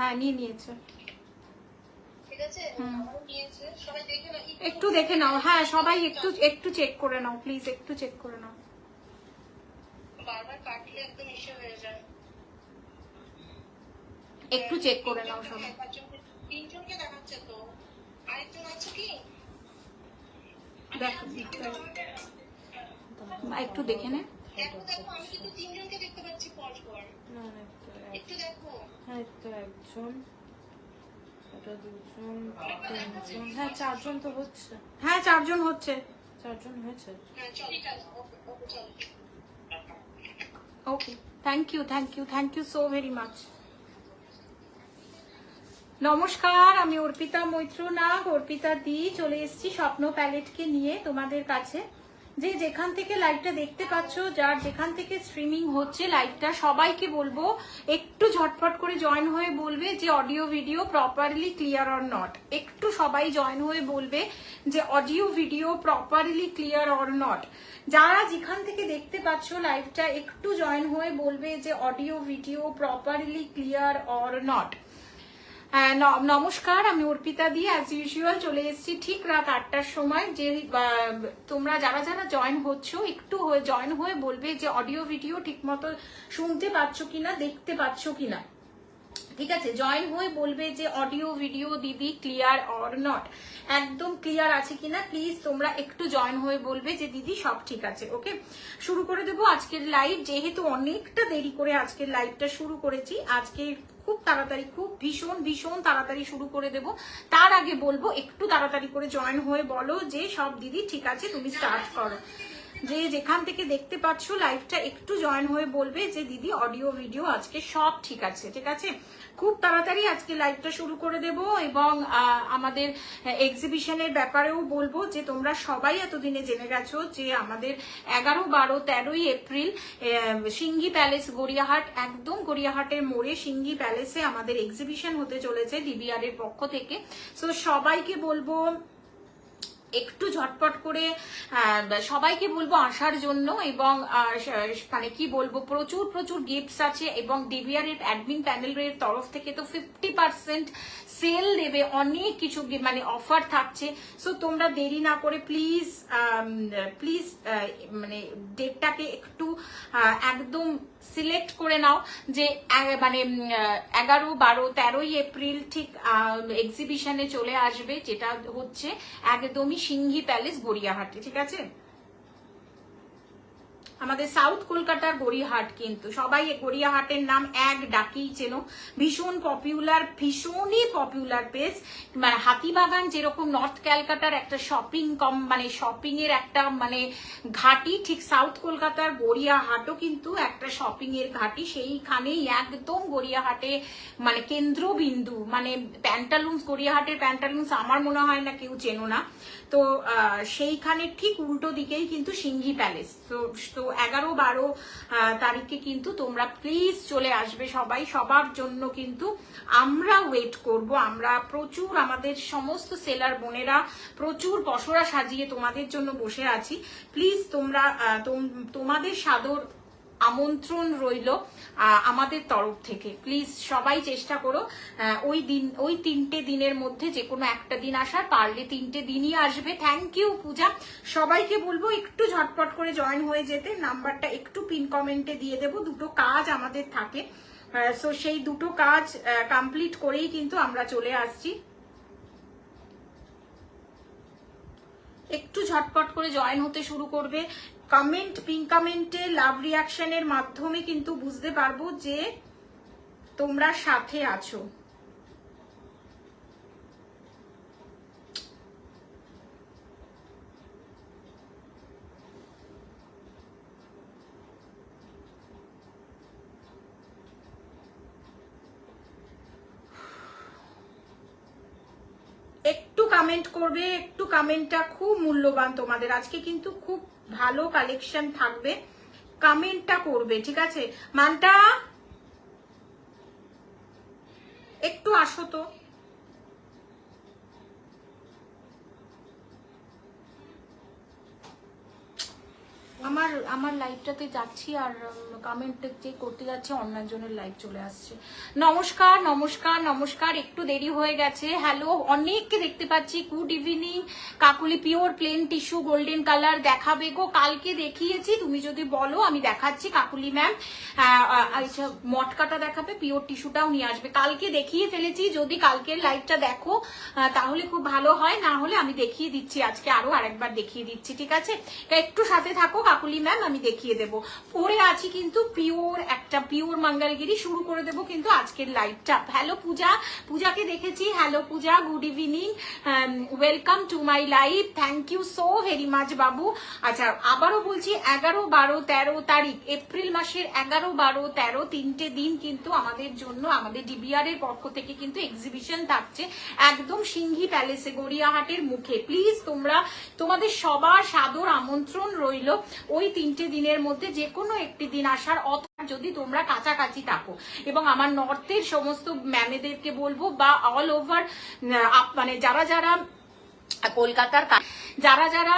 হ্যাঁ নিয়ে নিয়েছে, ঠিক আছে, আমারও নিয়েছে, সবাই দেখে নাও, একটু দেখে নাও। হ্যাঁ সবাই একটু চেক করে নাও প্লিজ, একটু চেক করে নাও। বারবার কাটলে একদম ইস্যু হয়ে যায়, একটু চেক করে নাও সবাই। তিনজনকে দেখাচ্ছে তো, আরেকজন আছে কি? দেখো একটু দেখে নে। দেখো দেখো, আমি কিন্তু তিনজনকে দেখতে পাচ্ছি পর পর, একটু দেখো। হ্যাঁ তো একজন, এটা দুজন, তিনজন, হ্যাঁ চারজন তো হচ্ছে। হ্যাঁ 4 জন হচ্ছে। 4 জন হয়েছে। হ্যাঁ চল, ঠিক আছে, ওকে ওকে চল। Okay thank you so very much. নমস্কার, আমি অর্পিতা মৈত্র নাগ, অর্পিতা দি চলে এসেছি স্বপ্ন প্যালেটকে নিয়ে তোমাদের কাছে। যে যেখান থেকে লাইভটা দেখতে পাচ্ছ, যার যেখান থেকে স্ট্রিমিং হচ্ছে লাইভটা, সবাইকে বলবো একটু ঝটপট করে জয়েন হয়ে বলবে যে audio video properly clear or not. একটু সবাই জয়েন হয়ে বলবে যে audio video properly clear or not. যারা যেখান থেকে দেখতে পাচ্ছ লাইভটা একটু জয়েন হয়ে বলবে যে audio video properly clear or not. নমস্কার, আমি অর্পিতা দি অ্যাজ ইউজুয়াল চলে এসেছি ঠিক রাত 8টার সময়। যে তোমরা যারা যারা জয়েন হচ্ছ একটু জয়েন হয়ে বলবে যে অডিও ভিডিও ঠিক মতো শুনতে পাচ্ছ কিনা, দেখতে পাচ্ছ কিনা। ঠিক আছে, জয়েন হয়ে বলবে যে অডিও ভিডিও দিদি ক্লিয়ার অর নট, একদম ক্লিয়ার আছে কিনা প্লিজ তোমরা একটু জয়েন হয়ে বলবে যে দিদি সব ঠিক আছে। ওকে, শুরু করে দেবো আজকের লাইভ। যেহেতু অনেকটা দেরি করে আজকের লাইভটা শুরু করেছি, আজকে খুব তাড়াতাড়ি, খুব ভীষণ তাড়াতাড়ি শুরু করে দেব। তার আগে বলবো একটু তাড়াতাড়ি করে জয়েন হয়ে বলো যে সব দিদি ঠিক আছে, তুমি স্টার্ট করো। যে যেখান থেকে দেখতে পাচ্ছ লাইভটা একটু জয়েন হয়ে বলবে যে দিদি অডিও ভিডিও আজকে সব ঠিক আছে। ঠিক আছে, খুব তাড়াতাড়ি আজকে লাইভটা শুরু করে দেব। এবং আমাদের এক্সিবিশনের ব্যাপারেও বলবো যে তোমরা সবাই এতদিনে জেনে গেছো যে আমাদের 11, 12, 13ই এপ্রিল সিঙ্গি প্যালেস গড়িয়াহাট, একদম গড়িয়াহাটের মোড়ে সিঙ্গি প্যালেসে আমাদের এক্সিবিশন হতে চলেছে ডিবিআর এর পক্ষ থেকে। সো সবাইকে বলবো একটু ঝটপট করে সবাইকে বলবো আসার জন্য। এবং মানে কি বলবো, প্রচুর গিফটস আছে এবং ডিবিআর এর অ্যাডমিন প্যানেলের তরফ থেকে তো 50% সেল দেবে, অনেক কিছু মানে অফার থাকছে। সো তোমরা দেরি না করে প্লিজ মানে ডেটটাকে একটু একদম সিলেক্ট করে নাও যে মানে 11, 12, 13ই এপ্রিল ঠিক এক্সিবিশনে চলে আসবে, যেটা হচ্ছে একদমই সিঙ্গি প্যালেস গড়িয়াহাটে। ঠিক আছে, আমাদের সাউথ কলকাতার গড়িয়াহাট, কিন্তু সবাই গড়িয়াহাটের নাম এক ডাকেই চেনো। ভীষণ পপুলার, ভীষণই পপুলার প্লেস। মানে হাতিবাগান যেরকম নর্থ ক্যালকাটার একটা শপিং মানে শপিং এর একটা মানে ঘাঁটি, ঠিক সাউথ কলকাতার গড়িয়াহাটও কিন্তু একটা শপিং এর ঘাঁটি। সেইখানেই একদম গড়িয়াহাটে মানে কেন্দ্রবিন্দু, মানে প্যান্টালুন্স, গড়িয়াহাটের প্যান্টালুন্স আমার মনে হয় না কেউ চেনো না। তো সেইখানে ঠিক উল্টো দিকেই কিন্তু সিঙ্গি প্যালেস। তো 11, 12 তারিখে কিন্তু তোমরা প্লিজ চলে আসবে সবাই, সবার জন্য কিন্তু আমরা ওয়েট করব। আমরা প্রচুর, আমাদের সমস্ত সেলার বোনেরা প্রচুর পসরা সাজিয়ে তোমাদের জন্য বসে আছি। প্লিজ তোমরা তোমাদের সাদর আমন্ত্রণ রইল আমাদের তরফ থেকে। প্লিজ সবাই চেষ্টা করো ওই 3টে দিনের মধ্যে যে কোনো একটা দিন আসার, পারলে 3টে দিনই আসবে। থ্যাংক ইউ পূজা। সবাইকে বলবো একটু ঝটপট করে জয়েন হয়ে যেতে। নাম্বারটা একটু পিন কমেন্টে দিয়ে দেবো। 2টো কাজ আমাদের থাকে, সো সেই 2টো কাজ কমপ্লিট করেই কিন্তু আমরা চলে আসছি। একটু ঝটপট করে জয়েন হতে শুরু করবে। কমেন্ট, পিন কমেন্টে লাভ রিয়াকশনের মাধ্যমে কিন্তু বুঝতে পারবো যে তোমরা সাথে আছো। একটু কমেন্ট করবে, একটু কমেন্টটা খুব মূল্যবান তোমাদের। আজকে কিন্তু খুব ভালো কালেকশন থাকবে, কমেন্টটা করবে। ঠিক আছে, মানটা একটু আসো তো। আমার আমার লাইভটাতে যাচ্ছি আর কমেন্ট যে করতে যাচ্ছে অন্যজনের লাইভ চলে আসছে। নমস্কার নমস্কার নমস্কার, একটু দেরি হয়ে গেছে। হ্যালো, অনেককে দেখতে পাচ্ছি। Good evening Kakuli. Pure plain tissue golden colour দেখাবে গো? কালকে দেখিয়েছি, তুমি যদি বলো আমি দেখাচ্ছি কাকুলি ম্যাম। আচ্ছা, মটকাটা দেখাবে, পিওর টিস্যুটাও নিয়ে আসবে। কালকে দেখিয়ে ফেলেছি, যদি কালকের লাইভটা দেখো তাহলে খুব ভালো হয়, না হলে আমি দেখিয়ে দিচ্ছি আজকে, আরো আরেকবার দেখিয়ে দিচ্ছি, ঠিক আছে? একটু সাথে থাকো কাকুলি ম্যাম, আমি দেখিয়ে দেবো। পরে আছি কিন্তু পিওর একটা পিওর মঙ্গলগিরি, শুরু করে দেবো কিন্তু আজকের লাইভটা। হ্যালো পূজা, পূজাকে দেখেছি। Hello Puja, good evening, welcome to my live. Thank you so very much বাবু। আচ্ছা, আবারও বলছি 11, 12, 13 তারিখ, এপ্রিল মাসের 11, 12, 13 তিনটে দিন কিন্তু আমাদের জন্য আমাদের ডিবিআর এর পক্ষ থেকে কিন্তু এক্সিবিশন থাকছে একদম সিংহি প্যালেসে, গড়িয়াহাটের মুখে। প্লিজ তোমরা, তোমাদের সবার সাদর আমন্ত্রণ রইল ওই তিনটে দিনের মধ্যে যে কোনো একটি দিন আসার, অথবা যদি তোমরা কাছাকাছি থাকো। এবং আমার নর্থের সমস্ত ম্যামেদেরকে বলবো, বা অল ওভার মানে যারা যারা কলকাতার, যারা যারা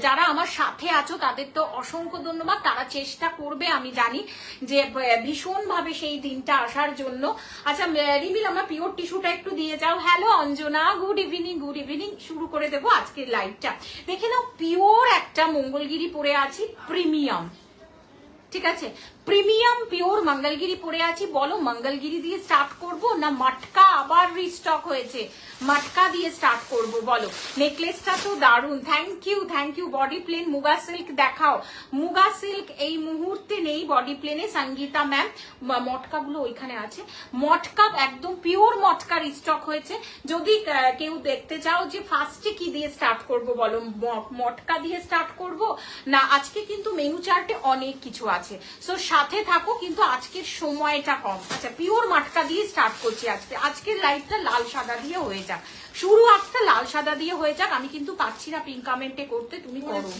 যারা আমার সাথে আছো তাদের তো অসংখ্য ধন্যবাদ। তারা চেষ্টা করবে আমি জানি যে ভীষণভাবে সেই দিনটা আসার জন্য। আচ্ছা রিমিল, আমার পিওর টিস্যুটা একটু দিয়ে যাও। Hello Anjana, good evening, good evening. শুরু করে দেবো আজকের লাইভটা। দেখে নাও, পিওর একটা মঙ্গলগিরি পরে আছি, প্রিমিয়াম, ঠিক আছে? প্রিমিয়াম পিওর মঙ্গলগিরি পরে আছি। বলো মঙ্গলগিরি দিয়ে স্টার্ট করব না মটকা আবার রিস্টক হয়েছে, মটকা দিয়ে স্টার্ট করব? বলো। নেকলেসটা তো দারুন, thank you thank you. Body plain muga silk দেখাও। মুগা সিল্ক এই মুহূর্তে নেই বডি প্লেনে, সঙ্গীতা ম্যাম। মটকাগুলো ওইখানে আছে। মটকা একদম পিওর মটকা রিস্টক হয়েছে। যদি কেউ দেখতে চাও যে ফার্স্টে কি দিয়ে স্টার্ট করব, বলো মটকা দিয়ে স্টার্ট করব না? আজকে কিন্তু মেনু চার্টে অনেক কিছু আছে, সো সাথে থাকো, কিন্তু আজকের সময়টা কম। আচ্ছা, পিওর মটকা দিয়ে স্টার্ট করছি আজকে। আজকের লাইভটা লাল সাদা দিয়ে হয়ে যাক, শুরু একটা লাল সাদা দিয়ে হয়ে যাক। আমি কিন্তু পাচ্ছি না পিঙ্ক কমেন্টে করতে, তুমি করো।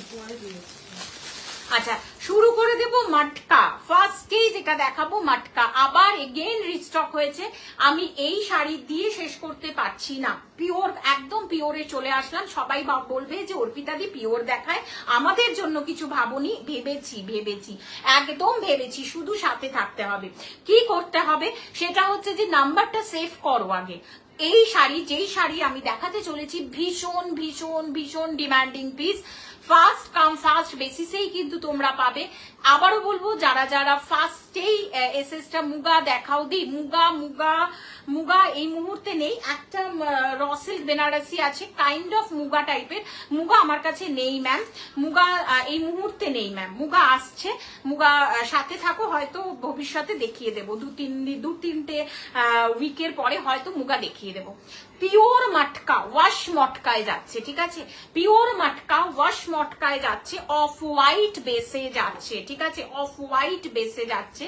আচ্ছা, শুরু করে দেব মটকা। ফার্স্টেই যেটা দেখাবো মটকা, আবার এগেইন রিস্টক হয়েছে। আমি এই শাড়ি দিয়ে শেষ করতে পারছি না। পিওর, একদম পিওরে চলে আসলাম। সবাই বলবে যে অর্পিতা দি পিওর দেখায়, আমাদের জন্য কিছু ভাবনি। ভেবেছি একদম ভেবেছি, শুধু সাথে থাকতে হবে। কি করতে হবে সেটা হচ্ছে যে নাম্বারটা সেভ করো আগে। এই শাড়ি, যেই শাড়ি আমি দেখাতে চলেছি, ভীষণ ভীষণ ভীষণ demanding piece. First come first বেসিসেই কিন্তু তোমরা পাবে। আবারও বলবো, যারা যারা ফার্স্টেই এসএসটা মুগা দেখাও দি, মুগা এই মুহূর্তে নেই। একটা র সিল্ক বেনারসি আছে, কাইন্ড অফ মুগা টাইপের। মুগা আমার কাছে নেই ম্যাম, মুগা এই মুহূর্তে নেই ম্যাম। মুগা আসছে, মুগা সাথে থাকো, হয়তো ভবিষ্যতে দেখিয়ে দেবো। দু তিনটে উইকের পরে হয়তো মুগা দেখিয়ে দেবো। পিওর মটকা ওয়াশ মটকায় যাচ্ছে, ঠিক আছে? পিওর মটকা ওয়াশ মটকায় যাচ্ছে, অফ হোয়াইট বেসে যাচ্ছে, ঠিক আছে? অফ হোয়াইট বেসে যাচ্ছে।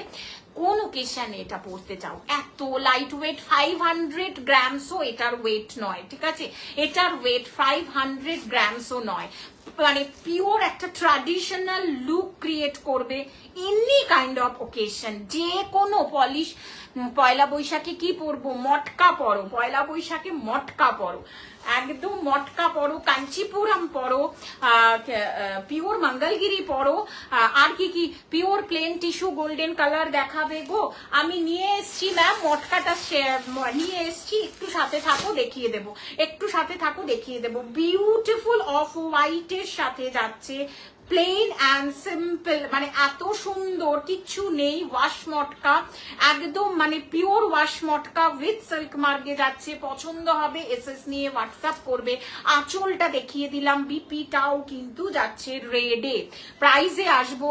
কোন ওকেশনে এটা পড়তে চাও? এত লাইট ওয়েট, 500 গ্রামসও এটার ওয়েট নয়, ঠিক আছে? এটার ওয়েট 500 গ্রামসও নয়। মানে পিওর একটা ট্র্যাডিশনাল লুক ক্রিয়েট করবে এনি কাইন্ড অফ ওকেশন। যে কোনো পলিশ, পয়লা বৈশাখে কি পরবো? মটকা পরো। পয়লা বৈশাখে মটকা পরো, একদম মটকা পরো, কাঞ্চিপুরম পরো, পিওর মঙ্গলগিরি পরো। আর কি কি? Pure plain tissue golden colour দেখাবে গো? আমি নিয়ে এসছি ম্যাম, মটকাটা নিয়ে এসছি। একটু সাথে থাকো, দেখিয়ে দেবো। একটু সাথে থাকো, দেখিয়ে দেবো। বিউটিফুল অফ হোয়াইটের সাথে যাচ্ছে, প্লেন অ্যান্ড সিম্পল, মানে এত সুন্দর, কিচ্ছু নেই। ওয়াশ মটকা একদম, মানে pure wash matka with silk মার্গে যাচ্ছে। পছন্দ হবে এসএস নিয়ে হোয়াটসঅ্যাপ করবে। আঁচলটা দেখিয়ে দিলাম, বিপিটাও কিন্তু যাচ্ছে রেডে। প্রাইজে আসবো,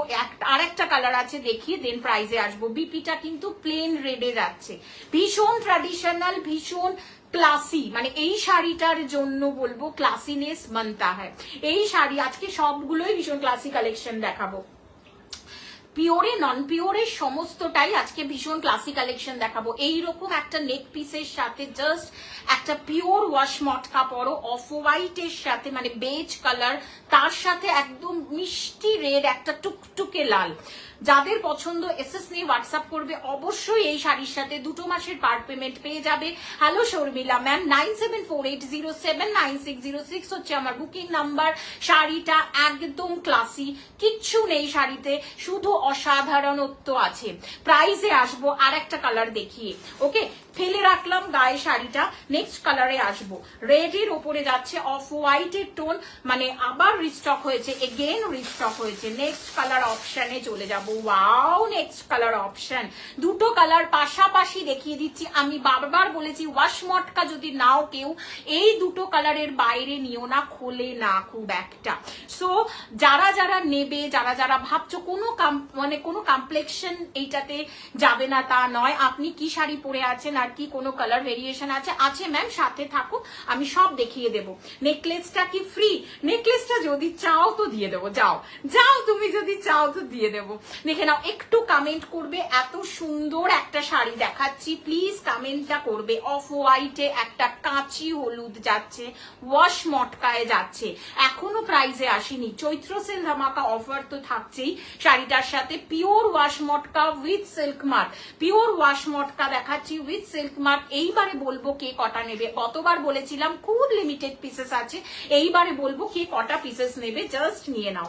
আর একটা কালার আছে দেখিয়ে দেন, প্রাইজে আসবো। বিপিটা কিন্তু প্লেন রেডে যাচ্ছে। ভীষণ ট্র্যাডিশনাল, ভীষণ ক্লাসি, মানে এই শাড়িটার জন্য বলবো ক্লাসিনেস বানতা হয়। এই শাড়ি আজকে সবগুলোই ভীষণ ক্লাসি কালেকশন দেখাবো। পিওরে নন পিওরের সমস্তটাই আজকে ভীষণ ক্লাসি কালেকশন দেখাবো। এইরকম একটা নেক পিসের সাথে জাস্ট একটা পিওর ওয়াশ মটকা পরো অফ হোয়াইটের সাথে, মানে বেজ কালার, তার সাথে একদম মিষ্টি রেড একটা টুকটুকে লাল। যাদের পছন্দ এসএস নিয়ে হোয়াটসঅ্যাপ করবে, অবশ্যই এই শাড়ির সাথে 2 মাসের পার্ট পেমেন্ট পেয়ে যাবে। হ্যালো শর্মিলা ম্যাম, 9748079606 হচ্ছে আমার বুকিং নাম্বার। শাড়িটা একদম ক্লাসি, কিচ্ছু নেই শাড়িতে, শুধু অসাধারণত্ব আছে। প্রাইসে আসবো আর একটা কালার দেখিয়ে, ওকে ফেলে রাখলাম গায়ে শাড়িটা, নেক্সট কালারে আসবো। রেডের ওপরে যাচ্ছে অফ হোয়াইটের টোন, মানে আবার রিস্টক হয়েছে, এগেন রিস্টক হয়েছে। নেক্সট কালার অপশনে চলে যাব। ওয়াও, নেক্সট কালার অপশন, দুটো কালার পাশাপাশি দেখিয়ে দিচ্ছি। আমি বারবার বলেছি ওয়াশ মটকা যদি নাও কেউ, এই দুটো কালারের বাইরে নিও না, খোলে না খুব একটা। সো যারা যারা নেবে, যারা যারা ভাবছো মানে কোনো কমপ্লেক্সন এইটাতে যাবে না তা নয়, আপনি কি শাড়ি পরে আছেন আর কি কোনো কালার ভেরিয়েশন আছে ম্যাম, সাথে থাকো, আমি সব দেখিয়ে দেবো। নেকলেসটা কি ফ্রি? নেকলেসটা যদি চাও তো দিয়ে দেবো, যাও তুমি যদি চাও তো দিয়ে দেবো। দেখে নাও, একটু কমেন্ট করবে, এত সুন্দর একটা শাড়ি দেখাচ্ছি, প্লিজ কমেন্টটা করবে। অফ হোয়াইটে একটা কাঁচি হলুদ যাচ্ছে, ওয়াশ মটকায় যাচ্ছে, এখনো প্রাইজে আসেনি। চৈত্র সেল ধামাকা অফার তো থাকছেই শাড়িটার সাথে। Pure wash matka with silk mark, pure wash matka দেখাচ্ছি উইথ সিল্ক মার্ক। এইবারে বলবো কে কটা নেবে, গতবার বলেছিলাম খুব লিমিটেড পিসেস আছে, এইবারে বলবো কে কটা পিসেস নেবে, জাস্ট নিয়ে নাও।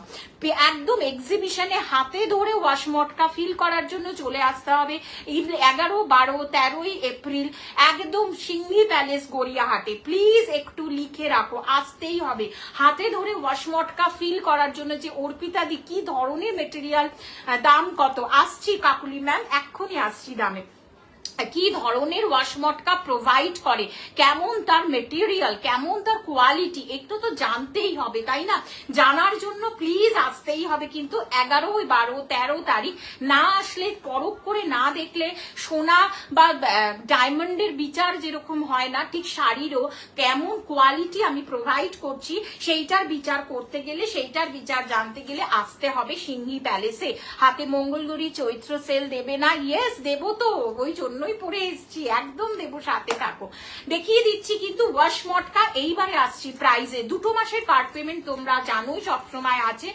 একদম এক্সিবিশনে হাতে ধরে ওয়াশ মটকা ফিল করার জন্য চলে আসতে হবে। 11, 12, 13 এপ্রিল একদম সিংহি প্যালেস গড়িয়াহাটে, প্লিজ একটু লিখে রাখো, আসতেই হবে। হাতে ধরে ওয়াশ মটকা ফিল করার জন্য যে অর্পিতা দি কি ধরনের মেটেরিয়াল, দাম কত, আসছি কাকুলি ম্যাম, এক্ষুনি আসছি দামে। কি ধরনের ওয়াশ মটকা প্রোভাইড করে, কেমন তার মেটেরিয়াল, কেমন তার কোয়ালিটি, একটু তো জানতেই হবে তাই না? জানার জন্য প্লিজ আসতেই হবে। কিন্তু 11, 12, 13 তারিখ না আসলে, পরখ করে না দেখলে, সোনা বা ডায়মন্ডের বিচার যেরকম হয় না, ঠিক শাড়িরও কেমন কোয়ালিটি আমি প্রোভাইড করছি সেইটার বিচার করতে গেলে, সেইটার বিচার জানতে গেলে আসতে হবে সিংহি প্যালেসে। হাতে মঙ্গলগড়ি চৈত্র সেল দেবে না? ইয়েস দেবো তো, ওই জন্যই পরে এসছি, একদম দেবো, সাথে থাকো। দেখিয়ে দিচ্ছি কিন্তু ওয়াশ মটকা এইবারে আসছি প্রাইজে। 2 মাসের পার্ট পেমেন্ট তোমরা জানোই সবসময় আছে,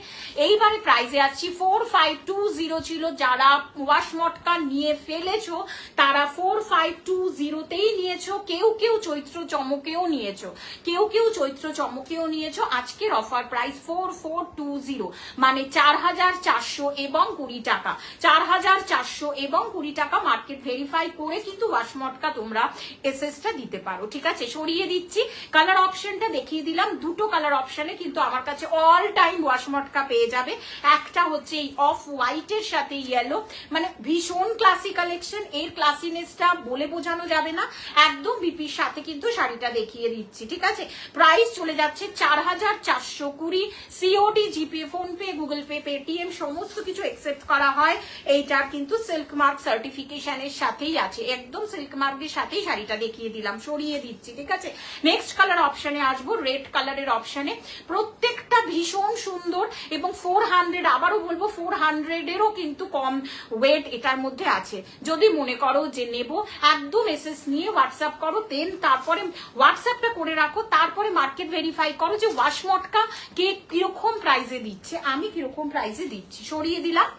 এইবারে প্রাইজে আসছি 4520 ছিল। যারা ওয়াশ মটকা নিয়ে ফেলেছো তারা 4520তেই নিয়েছো, কেউ কেউ চৈত্র চমকেও নিয়েছো, কেউ চৈত্র চমকেও নিয়েছো। আজকের অফার প্রাইস 4420, মানে 4400 এবং 20 টাকা, 4400 এবং 20 টাকা মার্কেট ভেরিফাই করে কিন্তু ওয়াশ মটকা তোমরা এসএসটা দিতে পারো। ঠিক আছে, সরিয়ে দিচ্ছি, কালার অপশনটা দেখিয়ে দিলাম। দুটো কালার অপশনে কিন্তু আমার কাছে অল টাইম ওয়াশ মটকা পেয়ে যাবে। একটা হচ্ছে এই অফ হোয়াইটের সাথে ইয়েলো, মানে ভীষণ ক্লাসি কালেকশন, এর ক্লাসিনেসটা বলে বোঝানো যাবে না। একদম বিপির সাথে কিন্তু শাড়িটা দেখিয়ে দিচ্ছি। ঠিক আছে, প্রাইস চলে যাচ্ছে 4420, সিওডি, জিপে, ফোনপে, গুগল পে, পেটিএম সমস্ত কিছু একসেপ্ট করা হয়। এইটার কিন্তু সিল্ক মার্ক সার্টিফিকেশনের সাথেই আছে, একদম সিল্ক মার্কের সাথেই শাড়িটা দেখিয়ে দিলাম, সরিয়ে দিচ্ছি। ঠিক আছে, নেক্সট কালার অপশনে আসবো, রেড কালারের অপশনে। প্রত্যেকটা ভীষণ সুন্দর এবং 400, আবারও বলবো 400-এরও কিন্তু কম ওয়েট এটার মধ্যে আছে। যদি মনে করো যে নেব, একদম এসএস নিয়ে হোয়াটসঅ্যাপ করো, দেন তারপরে হোয়াটসঅ্যাপটা করে রাখো, তারপরে মার্কেট ভেরিফাই করো যে ওয়াশ মটকা কে কিরকম প্রাইসে দিচ্ছে, আমি কিরকম প্রাইসে দিচ্ছি। সরিয়ে দিলাম।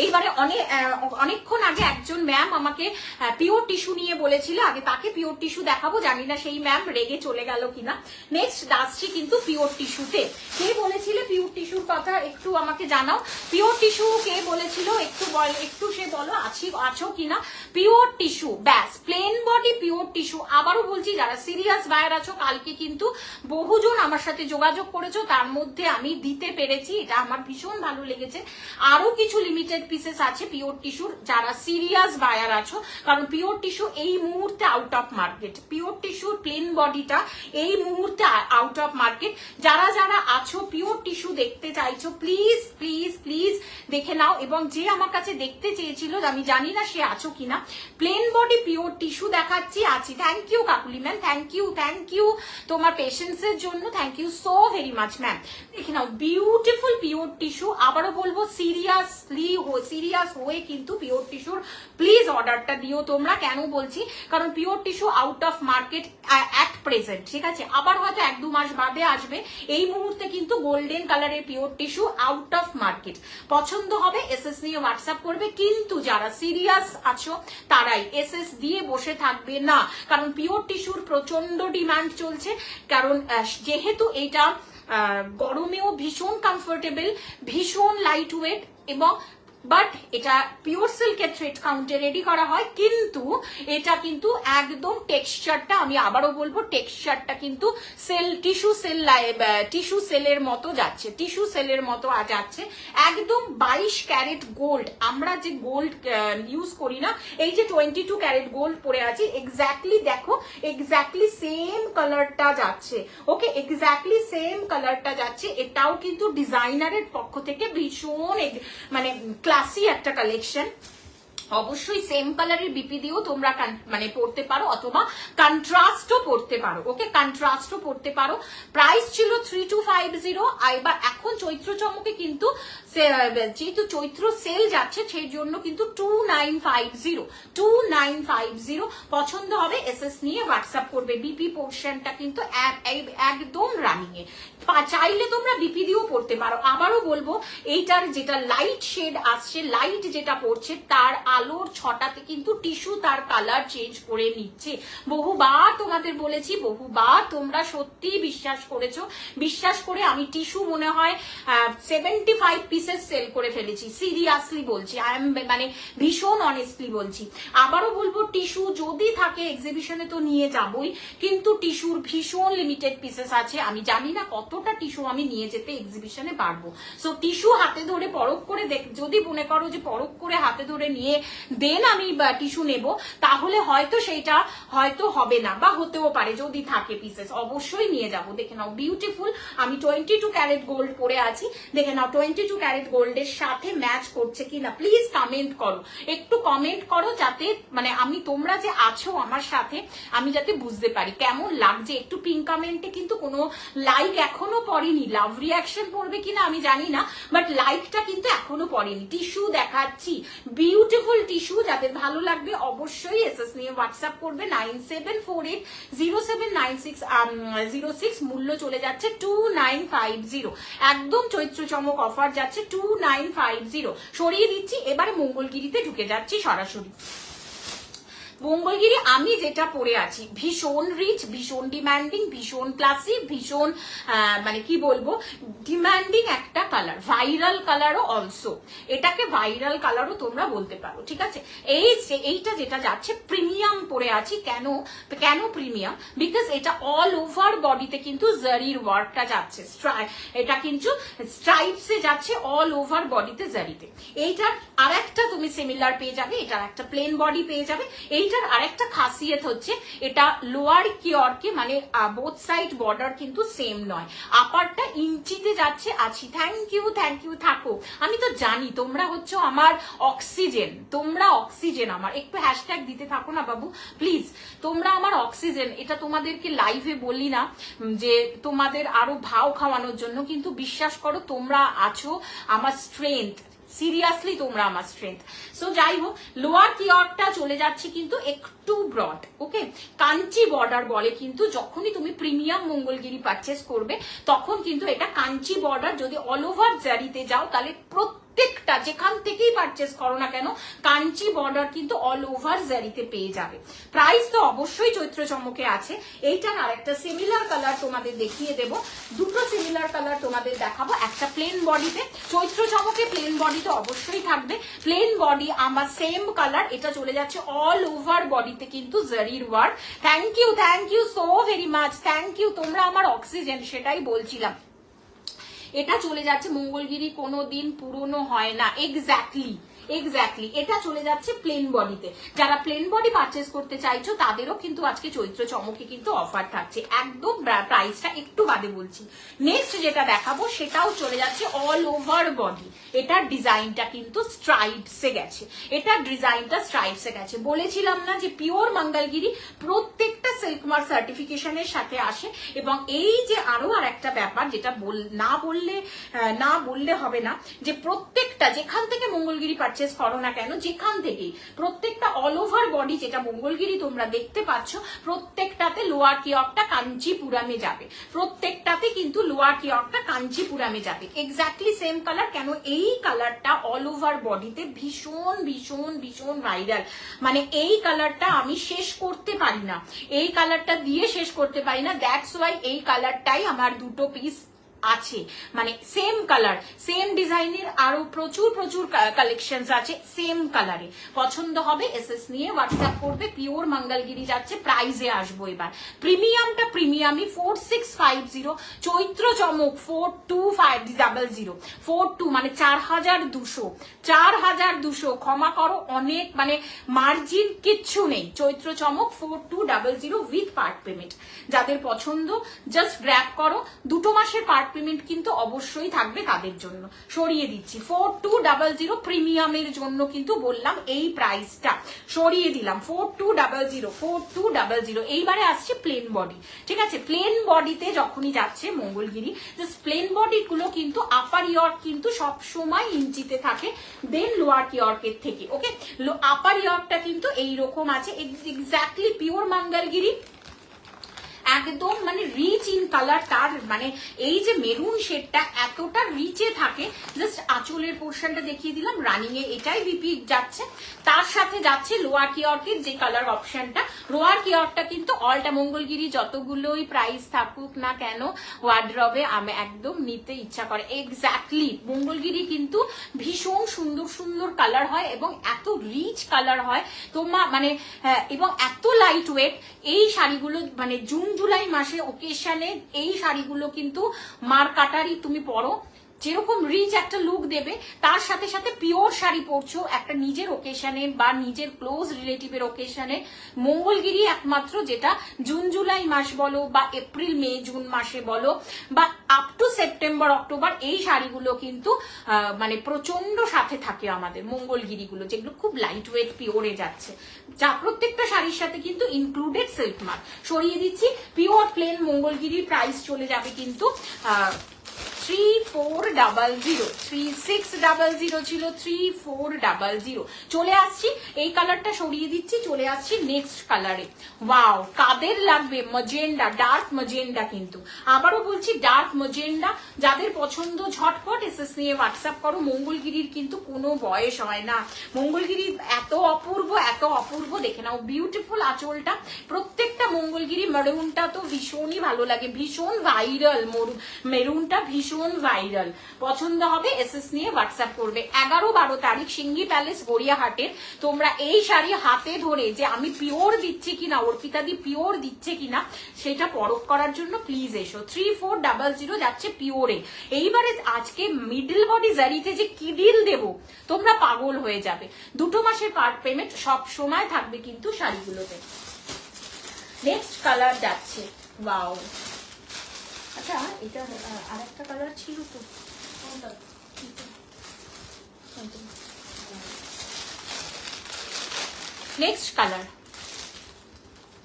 এইবারে অনেকক্ষণ আগে একজন ম্যাম আমাকে পিওর টিস্যু নিয়ে বলেছিল, আগে তাকে পিওর টিস্যু দেখাবো, জানি না সেই ম্যাম রেগে চলে গেল কিনা। নেক্সট আসছি কিন্তু পিওর টিস্যুতে। কে বলেছিল পিওর টিস্যুর কথা একটু আমাকে জানাও। পিওর টিস্যু কে বলেছিল একটু সে বলো, আছো কিনা। পিওর টিস্যু, ব্যাস প্লেন বডি পিওর টিস্যু। আবারও বলছি, যারা সিরিয়াস বায়ার আছো, কালকে কিন্তু বহুজন আমার সাথে যোগাযোগ করেছো, তার মধ্যে আমি দিতে পেরেছি, এটা আমার ভীষণ ভালো লেগেছে। আরো কিছু লিমিটেড পিসেস আছে পিওর টিস্যুর, যারা সিরিয়াস বায়ার আছো, কারণ পিওর টিস্যু এই মুহূর্তে আউট অফ মার্কেট। পিওর টিস্যুর প্লেন বডিটা এই মুহূর্তে আউট অফ মার্কেট। যারা যারা আছো পিওর টিস্যু দেখতে চাইছো, প্লিজ প্লিজ প্লিজ দেখে নাও। এবং যে আমার কাছে দেখতে চেয়েছিল, আমি জানি না সে আছো কিনা, প্লেন বডি পিওর টিস্যু দেখাচ্ছি আছি। Thank you Kakuli ma'am, thank you তোমার পেশেন্সের জন্য, thank you so very much ma'am. দেখে নাও বিউটিফুল পিওর টিস্যু। আবারও বলবো সিরিয়াস হয়ে কিন্তু পিওর টিস্যুর প্লিজ অর্ডারটা দিও তোমরা। কেন বলছি, কারণ pure tissue out of market at present, ঠিক আছে? আবার হয়তো 1-2 মাস বাদে আসবে। এই মুহূর্তে কিন্তু গোল্ডেন কালারের pure tissue out of market. পছন্দ হবে এসএস নিয়ে হোয়াটসঅ্যাপ করবে, কিন্তু যারা সিরিয়াস আছো তারাই এসএস দিয়ে বসে থাকবে না, কারণ পিওর টিস্যুর প্রচন্ড ডিমান্ড চলছে। কারণ যেহেতু এটা গরমেও ভীষণ কমফোর্টেবল, ভীষণ লাইট ওয়েট, এবং বাট এটা পিওর সিল্কের থ্রেড কাউন্টে রেডি করা হয়, কিন্তু এটা কিন্তু একদম টেক্সচারটা, আমি আবারও বলবো টেক্সচারটা কিন্তু টিস্যু সেলের মতো যাচ্ছে, টিস্যু সেলের মতো যাচ্ছে। একদম 22 ক্যারেট গোল্ড, আমরা যে গোল্ড ইউজ করি না, এই যে 22 ক্যারেট গোল্ড পরে আছি, এক্স্যাক্টলি দেখো এক্স্যাক্টলি সেম কালারটা যাচ্ছে। ওকে, এক্স্যাক্টলি সেম কালারটা যাচ্ছে। এটাও কিন্তু ডিজাইনারের পক্ষ থেকে ভীষণ মানে ক্লাসি একটা কালেকশন। অবশ্যই সেম কালারের বিপি দিয়েও তোমরা মানে পড়তে পারো, অথবা কন্ট্রাস্টও পড়তে পারো। ওকে, কন্ট্রাস্টও পড়তে পারো। প্রাইস ছিল 3250, এবার এখন চৈত্র চমকে কিন্তু যেহেতু চৈত্র সেল যাচ্ছে সেই জন্য কিন্তু 2950 পছন্দ হবে এসএস নিয়ে হোয়াটসঅ্যাপ করবে। বিপি পোর্শনটা কিন্তু একদম রানিং এ, চাইলে তোমরা বিপি দিয়েও পড়তে পারো। আবারও বলবো, এইটার যেটা লাইট শেড আসছে, লাইট যেটা পড়ছে, তার আলোর ছটাতে কিন্তু টিস্যু তার কালার চেঞ্জ করে নিচ্ছে। বহুবার তোমাদের বলেছি, বহুবার তোমরা সত্যি বিশ্বাস করেছো। বিশ্বাস করে আমি টিস্যু মনে হয় 75 পিসেস সেল করে ফেলেছি, সিরিয়াসলি বলছি। আই এম মানে ভীষণ অনেস্টলি বলছি। আবারও বলবো, টিস্যু যদি থাকে এক্সিবিশনে তো নিয়ে যাবই, কিন্তু টিস্যুর ভীষণ লিমিটেড পিসেস আছে। আমি জানি না কতটা টিস্যু আমি নিয়ে যেতে এক্সিবিশনে পারবো। সো টিস্যু হাতে ধরে পরখ করে যদি মনে করো যে পরখ করে হাতে ধরে নিয়ে দেন আমি টিস্যু নেব, তাহলে হয়তো সেইটা হয়তো হবে না, বা হতেও পারে। যদি থাকে পিসেস অবশ্যই নিয়ে যাব। দেখে নাও বিউটিফুল, আমি 22 ক্যারেট গোল্ড পরে আছি। দেখে নাও 22 ক্যারেট গোল্ডের সাথে ম্যাচ করছে কিনা প্লিজ কমেন্ট করো, একটু কমেন্ট করো, যাতে মানে আমি তোমরা যে আছো আমার সাথে আমি যাতে বুঝতে পারি কেমন লাগছে। একটু পিঙ্ক কমেন্টে কিন্তু কোনো লাইক এখনো পড়েনি, লাভ রিয়াকশন পড়বে কিনা আমি জানি না, বাট লাইকটা কিন্তু এখনো পড়েনি। টিস্যু দেখাচ্ছি, বিউটিফুল টিস্যু। যাদের ভালো লাগবে অবশ্যই এসএস নিয়ে হোয়াটসঅ্যাপ করবে। 9748079606, মূল্য চলে যাচ্ছে 2950। একদম চৈত্র চমক অফার যাচ্ছে 2950। সরিয়ে দিচ্ছি, এবারে মঙ্গলগিরিতে ঢুকে যাচ্ছি সরাসরি। মঙ্গলগিরি আমি যেটা পরে আছি ভীষণ রিচ, ভীষণ ডিমান্ডিং, ভীষণ ক্লাসি, ভীষণ মানে কি বলবো ডিমান্ডিং একটা কালার, ভাইরাল কালারও অলসো। এটাকে ভাইরাল কালারও তোমরা বলতে পারো, ঠিক আছে? এইটা যেটা যাচ্ছে প্রিমিয়াম পরে আছি। কেন প্রিমিয়াম? বিকজ এটা অল ওভার বডিতে কিন্তু জারির ওয়ার্কটা যাচ্ছে, এটা কিন্তু স্ট্রাইপসে যাচ্ছে অল ওভার বডিতে জারিতে। এইটার আরেকটা তুমি সিমিলার পেয়ে যাবে, এটার একটা প্লেন বডি পেয়ে যাবে। এইটার আরেকটা খাসিয়ত হচ্ছে এটা লোয়ার কিওরকে মানে বোথ সাইড বর্ডার কিন্তু সেম নয়, আপারটা ইঞ্চিতে যাচ্ছে আছি। থ্যাংক ইউ থাকো। আমি তো জানি তোমরা হচ্ছে আমার অক্সিজেন, তোমরা অক্সিজেন আমার। একটু হ্যাশট্যাগ দিতে থাকো না বাবু প্লিজ, তোমরা আমার অক্সিজেন। এটা তোমাদেরকে লাইভে বললি না যে তোমাদের আরো ভাও খাওয়ানোর জন্য, কিন্তু বিশ্বাস করো তোমরা আছো আমার স্ট্রেংথ, সিরিয়াসলি তোমরা আমার স্ট্রেংথ। সো যাই হোক, লোয়ার কিওরটা চলে যাচ্ছে কিন্তু একটু ব্রড। ওকে, কাঞ্চি বর্ডার বলে কিন্তু যখনই তুমি প্রিমিয়াম মঙ্গলগিরি পারচেস করবে তখন কিন্তু এটা কাঞ্চি বর্ডার। যদি অল ওভার জারিতে যাও তাহলে প্রত্যেকটা যেখান থেকেই পারচেস করো না কেন কাঞ্চি বর্ডার কিন্তু অল ওভার জারিতে পেয়ে যাবে। প্রাইস তো অবশ্যই চৈত্র চমকে আছে। এইটার আরেকটা সিমিলার কালার তোমাদের দেখিয়ে দেব, দুটো সিমিলার কালার তোমাদের দেখাবো। একটা প্লেন বডিতে, চৈত্র চমকে প্লেন বডি তো অবশ্যই থাকবে। প্লেন বডি আমার সেম কালার, এটা চলে যাচ্ছে অল ওভার বডিতে কিন্তু জারির work. Thank you so very much, thank you. তোমরা আমার অক্সিজেন, সেটাই বলছিলাম। এটা চলে যাচ্ছে মঙ্গলগিরি কোনোদিন পুরনো হয় না, এক্স্যাক্টলি এক্স্যাক্টলি এটা চলে যাচ্ছে প্লেন বডিতে। যারা প্লেন বডি পারচেস করতে চাইছো তাদেরও কিন্তু আজকে চৈত্র চমকে কিন্তু অফার থাকছে, একদম প্রাইসটা একটু বাদে বলছি। নেক্সট যেটা দেখাবো সেটাও চলে যাচ্ছে অল ওভার বডি। এটার ডিজাইনটা কিন্তু স্ট্রাইপসে গেছে, এটার ডিজাইনটা স্ট্রাইপসে গেছে। বলেছিলাম না যে পিওর মঙ্গলগিরি প্রত্যেকটা সিল্ক মার্ক সার্টিফিকেশনের সাথে আসে। এবং এই যে আরো আর একটা ব্যাপার যেটা না বললে হবে না, যে প্রত্যেকটা যেখান থেকে মঙ্গলগিরি পারচেস করো না কেন, যেখান থেকেই প্রত্যেকটা অল ওভার বডি যেটা মঙ্গলগিরি তোমরা দেখতে পাচ্ছ, প্রত্যেকটাতে লোয়ার কিয়কটা কাঞ্চিপুরামে যাবে, প্রত্যেকটাতে কিন্তু লোয়ার কিয়কটা কাঞ্চিপুরামে যাবে। Exactly same colour. কেন এই কালারটা অল ওভার বডিতে ভীষণ ভীষণ ভীষণ ভাইরাল, মানে এই কালারটা আমি শেষ করতে পারি না, এই কালারটা দিয়ে শেষ করতে পারি না। দ্যাটস ওয়াই এই কালারটাই আমার দুটো পিস আছে, মানে সেম কালার সেম ডিজাইনের আরো প্রচুর প্রচুর কালেকশনস আছে সেম কালারে। পছন্দ হবে এসএস নিয়ে হোয়াটসঅ্যাপ করবে। পিওর মঙ্গলগিরি যাচ্ছে। প্রাইজে আসবো এবার। প্রিমিয়ামটা প্রিমিয়ামই 4650, চৈত্র চমক 42500, 42 মানে 4200, ক্ষমা করো অনেক, মানে মার্জিন কিচ্ছু নেই। চৈত্র চমক 4200 উইথ পার্ট পেমেন্ট। যাদের পছন্দ জাস্ট গ্র্যাব করো। 2 মাসের পার্ট পেমেন্ট কিন্তু অবশ্যই থাকবে তাদের জন্য। সরিয়ে দিচ্ছি 4200 প্রিমিয়ামের জন্য কিন্তু বললাম এই প্রাইসটা সরিয়ে দিলাম 4200। এইবারে আসছে প্লেন বডি, ঠিক আছে? প্লেন বডিতে যখনই যাচ্ছে মঙ্গলগিরি, জাস্ট প্লেন বডি গুলো কিন্তু আপার ইয়র্ক কিন্তু সব সময় ইঞ্চিতে থাকে, দেন লোয়ার ইয়র্কের থেকে। ওকে, আপার ইয়র্কটা কিন্তু এইরকম আছে, এক্স্যাক্টলি পিওর মঙ্গলগিরি, একদম মানে রিচ ইন কালার। তার মানে এই যে মেরুন শেডটা এতটা রিচে থাকে। জাস্ট আঁচলের পোর্শনটা দেখিয়ে দিলাম, রানিং এ এটাই বিপি যাচ্ছে। তার সাথে যাচ্ছে লোয়ার কিয়র্কের যে কালার অপশনটা। লোয়ার কিয়র্কটা কিন্তু অলটা মঙ্গলগিরি যতগুলোই প্রাইস থাকুক না কেন ওয়ার্ড্রবে আমি একদম নিতে ইচ্ছা করে। এক্স্যাক্টলি মঙ্গলগিরি কিন্তু ভীষণ সুন্দর সুন্দর কালার হয় এবং এত রিচ কালার হয় তোমার মানে, এবং এত লাইট ওয়েট। এই শাড়িগুলো মানে জুন জুলাই মাসে ওকেশনে এই শাড়িগুলো কিন্তু মার্কাটারি তুমি পরো, যেরকম রিচ একটা লুক দেবে, তার সাথে সাথে পিওর শাড়ি পরছো একটা নিজের ওকেশনে বা নিজের ক্লোজ রিলেটিভের ওকেশনে। মঙ্গলগিরি একমাত্র যেটা জুন জুলাই মাস বলো বা এপ্রিল মে জুন মাসে বলো বা আপ টু সেপ্টেম্বর অক্টোবর, এই শাড়িগুলো কিন্তু মানে প্রচন্ড সাথে থাকে আমাদের মঙ্গলগিরিগুলো, যেগুলো খুব লাইট ওয়েট পিওরে যাচ্ছে। যা প্রত্যেকটা শাড়ির সাথে কিন্তু ইনক্লুডেড সিল্ক মার্ক। সরিয়ে দিচ্ছি পিওর প্লেন মঙ্গলগিরির প্রাইস চলে যাবে কিন্তু 3400, 3600 ছিল 3400। চলে আসছি এই কালারটা সরিয়ে দিচ্ছি, চলে আসছি নেক্সট কালারে। ওয়াও, কাদের লাগবে ম্যাজেন্ডা, ডার্ক ম্যাজেন্ডা, কিন্তু আবারও বলছি ডার্ক ম্যাজেন্ডা। যাদের পছন্দ ঝটপট এসএস নিয়ে হোয়াটসঅ্যাপ করো। মঙ্গলগিরির কিন্তু কোনো বয়স হয় না, মঙ্গলগিরি এত অপূর্ব এত অপূর্ব। দেখে নাও বিউটিফুল আঁচলটা, প্রত্যেকটা মঙ্গলগিরি। মেরুনটা তো ভীষণই ভালো লাগে, ভীষণ ভাইরাল মেরুনটা, ভীষণ ভাইরাল। পছন্দ হবে এসএস নিয়ে হোয়াটসঅ্যাপ করবে। 11-12 তারিখ সিঙ্গি প্যালেস গড়িয়াহাটের। তোমরা এই শাড়ি হাতে ধরে যে আমি পিওর দিচ্ছি কিনা, অর্পিতাদি পিওর দিচ্ছে কিনা সেটা পরখ করার জন্য প্লিজ এসো। 3400 যাচ্ছে পিওরে। এইবারে আজকে মিডল বডি জারিতে যে কি ডিল দেবো তোমরা পাগল হয়ে যাবে। 2 মাসের পার্ট পেমেন্ট সব সময় থাকবে কিন্তু শাড়িগুলোতে। নেক্সট কালার যাচ্ছে, ওয়াও। আচ্ছা, এটা আর একটা কালার ছিল তো, নেক্সট কালার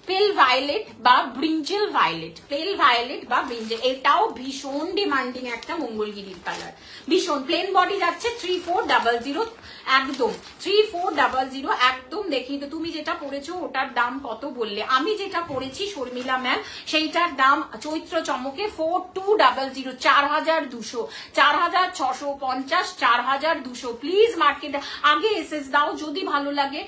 পেল ভায়োলেট বা ব্রিঞ্জেল ভায়োলেট, পেল ভায়োলেট বা ব্রিঞ্জেল। এটাও ভীষণ ডিমান্ডিং একটা মঙ্গলগিরির কালার, ভীষণ। প্লেন বডি যাচ্ছে 3400, একদম 3400 একদম। দেখি তো তুমি যেটা পড়েছো ওটার দাম কত বললে? আমি যেটা পড়েছি শর্মিলা ম্যাম সেইটার দাম চৈত্র চমকে 4200, 4200, 4650, 4200। প্লিজ মার্কেট আগে এসএস দাও, যদি ভালো লাগে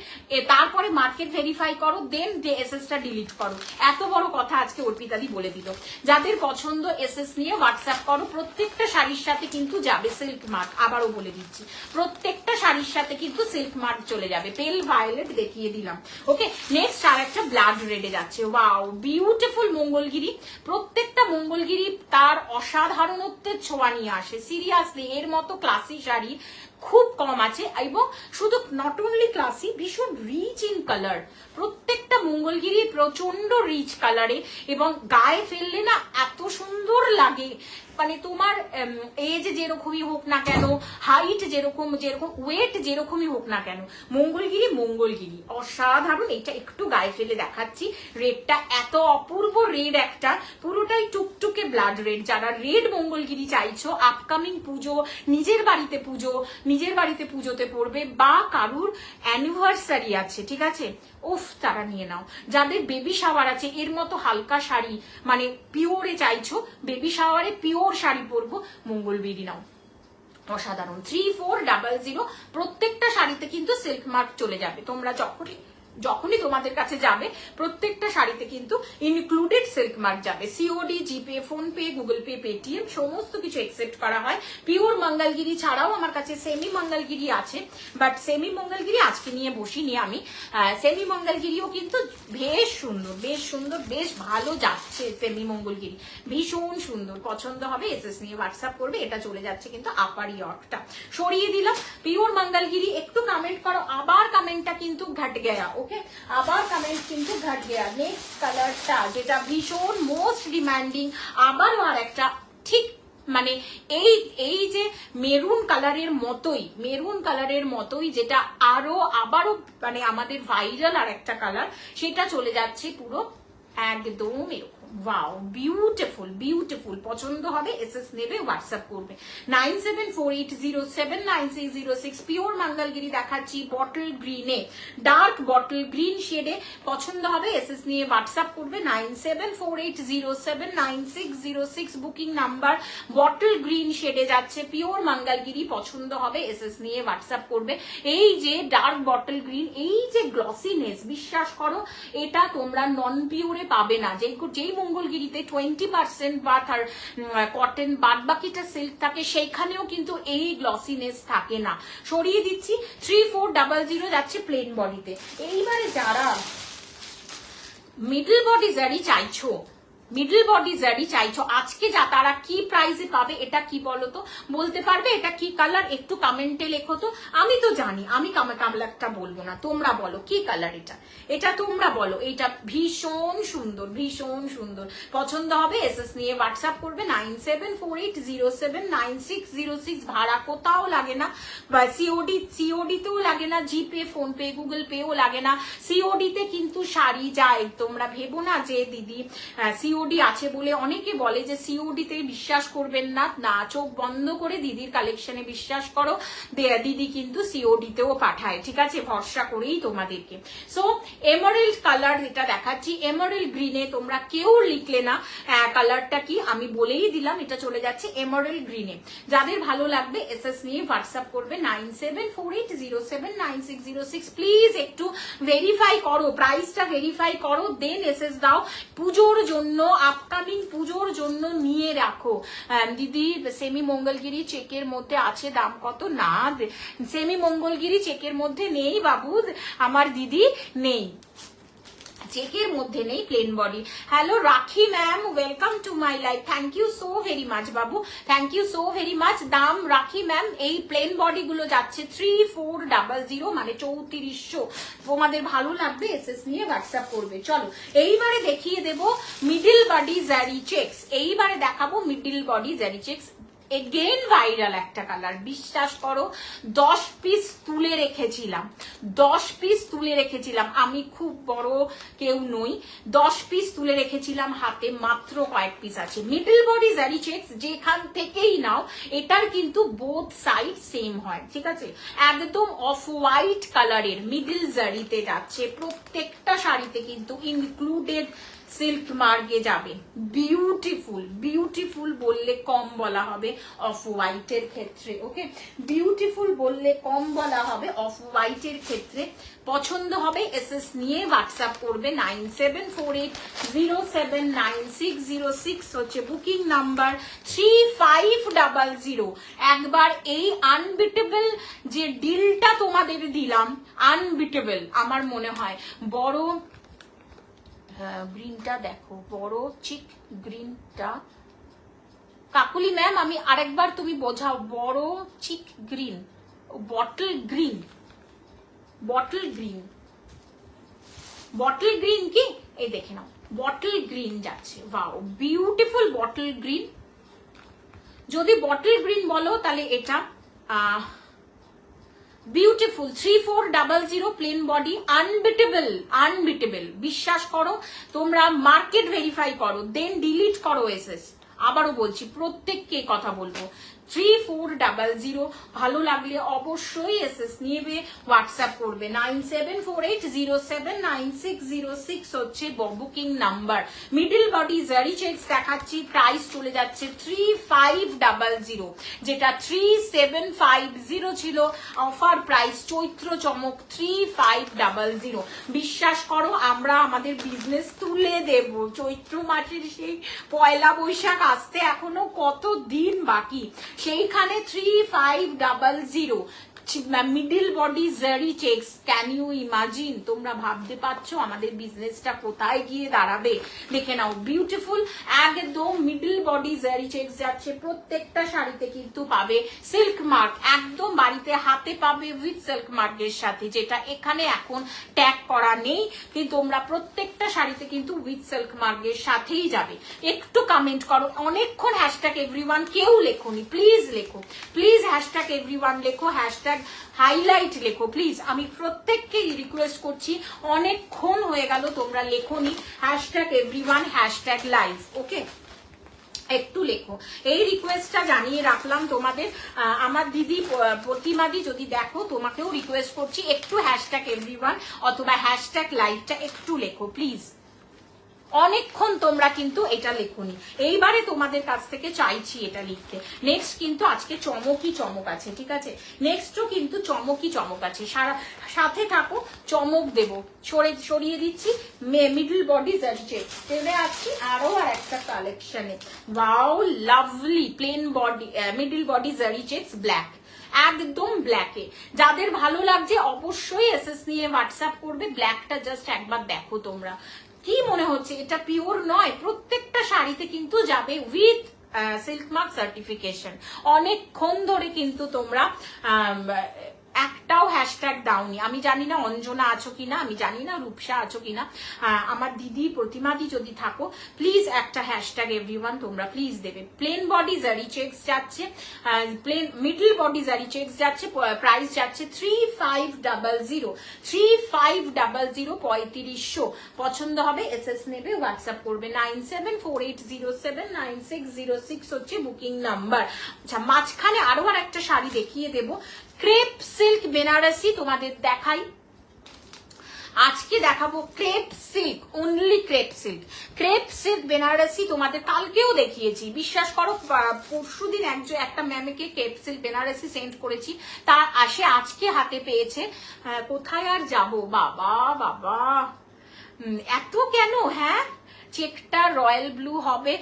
তারপরে মার্কেট ভেরিফাই করো, দেন এসএসটা ডিলিট করো। এত বড় কথা আজকে অর্পিতাদি বলে দিল। যাদের পছন্দ এসএস নিয়ে হোয়াটসঅ্যাপ করো। প্রত্যেকটা শাড়ির সাথে কিন্তু যাবে সিল্ক মার্ক, আবারও বলে দিচ্ছি প্রত্যেকটা শাড়ির সাথে কিন্তু সিল্ক মার্ক চলে যাবে। পেল ভায়োলেট দেখিয়ে দিলাম। ওকে, নেক্সট আর একটা ব্লাড রেডে যাচ্ছে। Wow, beautiful Mangalagiri. প্রত্যেকটা মঙ্গলগিরি তার অসাধারণত্বের ছোঁয়া নিয়ে আসে। সিরিয়াসলি এর মতো ক্লাসি শাড়ি খুব কম আছে, এবং শুধু নট অনলি ক্লাসি, ভীষণ রিচ ইন কালার। প্রত্যেকটা মঙ্গলগিরি প্রচন্ড রিচ কালারে, এবং গায়ে ফেললে না এত সুন্দর লাগে। মানে তোমার এজ যেরকমই হোক না কেন, হাইট যেরকম ওয়েট যেরকমই হোক না কেন, মঙ্গলগিরি অসাধারণ। এটা একটু গায়ে ফেলে দেখাচ্ছি, রেডটা এত অপূর্ব রেড, একটা পুরোটাই টুকটুকে ব্লাড রেড। যারা রেড মঙ্গলগিরি চাইছো, আপকামিং পুজো, নিজের বাড়িতে পুজোতে পড়বে, বা কারুর অ্যানিভার্সারি আছে, ঠিক আছে, উফ, তারা নিয়ে নাও। যাদের বেবি শাওয়ার আছে, এর মতো হালকা শাড়ি মানে পিওরে চাইছো, বেবি শাওয়ারে পিওর শাড়ি পরবো, মঙ্গলবেরি নাও, অসাধারণ। 3400। প্রত্যেকটা শাড়িতে কিন্তু সিল্ক মার্ক চলে যাবে। তোমরা যখনই তোমাদের কাছে যাবে, প্রত্যেকটা শাড়িতে কিন্তু ইনক্লুডেড সিল্ক মার্ক যাবে। COD, GPay, PhonePe, Google pay, Paytm সমস্ত কিছু একসেপ্ট করা হয়। পিওর মঙ্গলগিরি ছাড়াও আমার কাছে সেমি মঙ্গলগিরি আছে, বাট সেমি মঙ্গলগিরি আজকে নিয়ে বসিনি আমি। সেমি মঙ্গলগিরিও কিন্তু বেশ সুন্দর, বেশ ভালো যাচ্ছে। সেমি মঙ্গলগিরি ভীষণ সুন্দর, পছন্দ হবে এসএস নিয়ে হোয়াটসঅ্যাপ করবে। এটা চলে যাচ্ছে কিন্তু আপার ইয়র্কটা সরিয়ে দিলাম। পিওর মঙ্গলগিরি একটু কমেন্ট করো, আবার কমেন্টটা কিন্তু ঘট গেয়া, ওকে, আবার কমেন্ট কিন্তু ঘট গেয়া। নেক্সট কালারটা যেটা ভীষণ মোস্ট ডিমান্ডিং, আবারও আর একটা ঠিক মানে এই যে মেরুন কালারের মতোই যেটা আবারও মানে আমাদের ভাইরাল আর একটা কালার, সেটা চলে যাচ্ছে পুরো একদম এরকম। ওয়াও, বিউটিফুল, পছন্দ হবে এসএস নেবে, হোয়াটসঅ্যাপ করবে। 9748079606। পিওর মঙ্গলগিরি দেখাচ্ছি বটল গ্রিনে, ডার্ক বটল গ্রিন শেডে, পছন্দ হবে এসএস নিয়ে হোয়াটসঅ্যাপ করবে। 9748079606 বুকিং নাম্বার। বটল গ্রিন শেডে যাচ্ছে পিওর মঙ্গলগিরি, পছন্দ হবে এসএস নিয়ে হোয়াটসঅ্যাপ করবে। এই যে ডার্ক বটল গ্রিন, এই যে গ্লসিনেস, বিশ্বাস করো এটা তোমরা নন পিওরে পাবে না। যেই মঙ্গলগিরিতে 20% বা কটন, বাদ বাকিটা সিল্ক থাকে, সেইখানেও কিন্তু এই গ্লসিনেস থাকে না। সরিয়ে দিচ্ছি। 3400 যাচ্ছে প্লেন বডিতে। এইবারে যারা মিডল বডি চাইছো আজকে তারা কি প্রাইসে পাবে, এটা কি বলো তো, বলতে পারবে এটা কি কালার? একটু কমেন্টে লেখো তো। আমি তো জানি, আমি কালারটা বলবো না, তোমরা বলো কি কালার এটা তোমরা বলো। এটা ভীষণ সুন্দর, পছন্দ হবে এসএস নিয়ে হোয়াটসঅ্যাপ করবে। 9748079606। ভাড়া কোথাও লাগে না, বা সিওডিতেও লাগে না, জিপে, ফোন পে, গুগল পেও লাগে না। সিওডিতে কিন্তু শাড়ি যায়, তোমরা ভেবো না যে দিদি সিওডি আছে বলে, অনেকে বলে যে সিওডিতে বিশ্বাস করবেন না, চোখ বন্ধ করে দিদির কালেকশনে বিশ্বাস করো, দিদি কিন্তু সিওডিতেও পাঠায়, ঠিক আছে, ভরসা করেই তোমাদেরকে। সো এমারেল্ড কালার যেটা দেখাচ্ছি, এমারেল্ড গ্রিনে, তোমরা কেউ লিখলে না কালারটা কি, আমি বলেই দিলাম, এটা চলে যাচ্ছে এমারেল্ড গ্রিনে। যাদের ভালো লাগবে এসএস নিয়ে হোয়াটসঅ্যাপ করবে। 9748079606। প্লিজ একটু ভেরিফাই করো, প্রাইসটা ভেরিফাই করো, দেন এসএস দাও। পুজোর জন্য, আপকামিং পুজোর জন্য নিয়ে রাখো। দিদি সেমি মঙ্গলগিরি চেকের মধ্যে আছে, দাম কত? না, সেমি মঙ্গলগিরি চেকের মধ্যে নেই বাবু, আমার দিদি নেই, চেকের মধ্যে নেই, plain body. Hello Rakhi ma'am, welcome to my life. Thank you so very much বাবু, thank you so very much. দাম রাখি ম্যাম, এই প্লেন বডি গুলো যাচ্ছে 3400, মানে 3400। তোমাদের ভালো লাগবে এসএস নিয়ে হোয়াটসঅ্যাপ করবে। চলো এইবারে দেখিয়ে দেবো মিডল বডি জারি চেক্স। এইবারে দেখাবো মিডল বডি জারি চেক্স। এগেন ভাইরাল একটা কালার, বিশ্বাস করো 10 পিস তুলে রেখেছিলাম। আমি খুব বড় কেউ নই, 10 পিস তুলে রেখেছিলাম, হাতে মাত্র কয়েক পিস আছে। মিডল বডি জারি চেক্স যেখান থেকেই নাও, এটার কিন্তু বোথ সাইড সেম হয়, ঠিক আছে, একদম অফ হোয়াইট কালারের মিডল জারিতে যাচ্ছে। প্রত্যেকটা শাড়িতে কিন্তু ইনক্লুডেড সিল্ক মার্গে যাবে। বিউটিফুল বললে কম বলা হবে অফ হোয়াইটের ক্ষেত্রে, ওকে, বিউটিফুল বললে কম বলা হবে অফ হোয়াইটের ক্ষেত্রে। পছন্দ হবে এসএস নিয়ে হোয়াটসঅ্যাপ করবে। 9748079606 হচ্ছে বুকিং নাম্বার। 3500। একবার এই আনবিটেবল যে ডিলটা তোমাদের দিলাম, আনবিটেবল আমার মনে হয়। বড় গ্রিনটা দেখো, বড় চিক গ্রিনটা, কাকুলি ম্যাম আমি আরেকবার, তুমি বোঝাও, বড় cheek green, bottle green, bottle green, bottle green কি এই দেখে নাও, বটল গ্রিন যাচ্ছে, ওয়াও বিউটিফুল বটল গ্রিন। যদি বটল গ্রিন বলো তাহলে এটা beautiful 3400 plane body, unbeatable, unbeatable. বিশ্বাস করো, তোমরা মার্কেট ভেরিফাই করো, দেন ডিলিট করো এসএস। আবারও বলছি, প্রত্যেককে কথা বলবো, 3400। ভালো লাগলে অবশ্যই এসএস নিয়ে হোয়াটসঅ্যাপ করবে। 9748079606 হচ্ছে booking number. Middle body zari checks দেখাচ্ছি, প্রাইস চলে যাচ্ছে 3500, যেটা 3750 ছিল অফার প্রাইস, চৈত্র চমক 3500। বিশ্বাস করো, আমরা আমাদের বিজনেস তুলে দেব। চৈত্র মাসের সেই পয়লা বৈশাখ আসতে এখনো কত দিন বাকি, সেইখানে 3500 middle body zari checks. Can you imagine? তোমরা ভাবতে পারছো আমাদের বিজনেসটা কোথায় গিয়ে দাঁড়াবে? দেখে নাও, বিউটিফুল একদম মিডল বডি জারি চেকস যাচ্ছে। প্রত্যেকটা শাড়িতে কিন্তু পাবে সিল্ক মার্ক, একদম বাড়িতে হাতে পাবে উইথ সিল্ক মার্কের সাথে, যেটা এখানে এখন ট্যাগ করা নেই, কিন্তু তোমরা প্রত্যেকটা শাড়িতে কিন্তু উইথ সিল্ক মার্কের সাথেই যাবে। একটু কমেন্ট করো, অনেকক্ষণ হ্যাশট্যাগ এভরিওয়ান কেউ লেখোনি, প্লিজ লেখো, প্লিজ হ্যাশট্যাগ এভরিওয়ান লেখো, হ্যাশট্যাগ হাইলাইট লেখো প্লিজ। আমি প্রত্যেককেই রিকোয়েস্ট করছি, অনেকক্ষণ হয়ে গেল তোমরা লেখোনি হ্যাশট্যাগ এভরিওয়ান, হ্যাশট্যাগ লাইভ, ওকে? একটু লেখো, এই রিকোয়েস্টটা জানিয়ে রাখলাম তোমাদের। আমার দিদি প্রতিমাদি যদি দেখো, তোমাকেও রিকোয়েস্ট করছি, একটু হ্যাশট্যাগ এভরিওয়ান অথবা হ্যাশট্যাগ লাইভটা একটু লেখো প্লিজ। অনেকক্ষণ তোমরা কিন্তু এটা লেখোনি, এইবারে তোমাদের কাছ থেকে চাইছি এটা লিখতে। নেক্সট কিন্তু আজকে চমকই চমক আছে, ঠিক আছে? নেক্সটও কিন্তু চমকই চমক আছে, সাথে থাকো, চমক দেবো। সরিয়ে দিচ্ছি মিডল বডি জারি চেকস, চলে আসছি আরো আর একটা কালেকশনে। Wow lovely plane body middle body zari checks black, একদম ব্ল্যাকে। যাদের ভালো লাগছে অবশ্যই এসএস নিয়ে হোয়াটসঅ্যাপ করবে। ব্ল্যাকটা জাস্ট একবার দেখো তোমরা, কি মনে হচ্ছে এটা পিওর নয়? প্রত্যেকটা শাড়িতে কিন্তু যাবে উইথ সিল্ক মার্ক সার্টিফিকেশন। অনেকক্ষণ ধরে কিন্তু তোমরা একটাও হ্যাশট্যাগ দাওনি। আমি জানি না অঞ্জনা আছো কিনা, আমি জানি না রূপসা আছো কিনা, আমার দিদি প্রতিমাদি যদি থাকো প্লিজ একটা হ্যাশট্যাগ এভরিওয়ান তোমরা প্লিজ দেবে। প্লেন বডি জারি চেকস যাচ্ছে, plane middle body zari checks যাচ্ছে, প্রাইস যাচ্ছে 3500, 3500, 3500। পছন্দ হবে এসএস নেবে, হোয়াটসঅ্যাপ করবে। 9748079606 হচ্ছে বুকিং নাম্বার। আচ্ছা, মাঝখানে আরো আর একটা শাড়ি দেখিয়ে দেবো, ক্রেপ সিল্ক বেনারসি তোমাদের দেখাই। আজকে দেখাবো crepe silk, only crepe silk. Crepe silk Benarasi তোমাদের কালকেও দেখিয়েছি, বিশ্বাস করো। পরশুদিন একটা ম্যামকে ক্রেপ সিল্ক বেনারসি সেন্ড করেছি, তার আসে আজকে হাতে পেয়েছে। কোথায় আর যাব বাবা বাবা, এত কেন? হ্যাঁ, চেকটা রয়্যাল ব্লু হবে।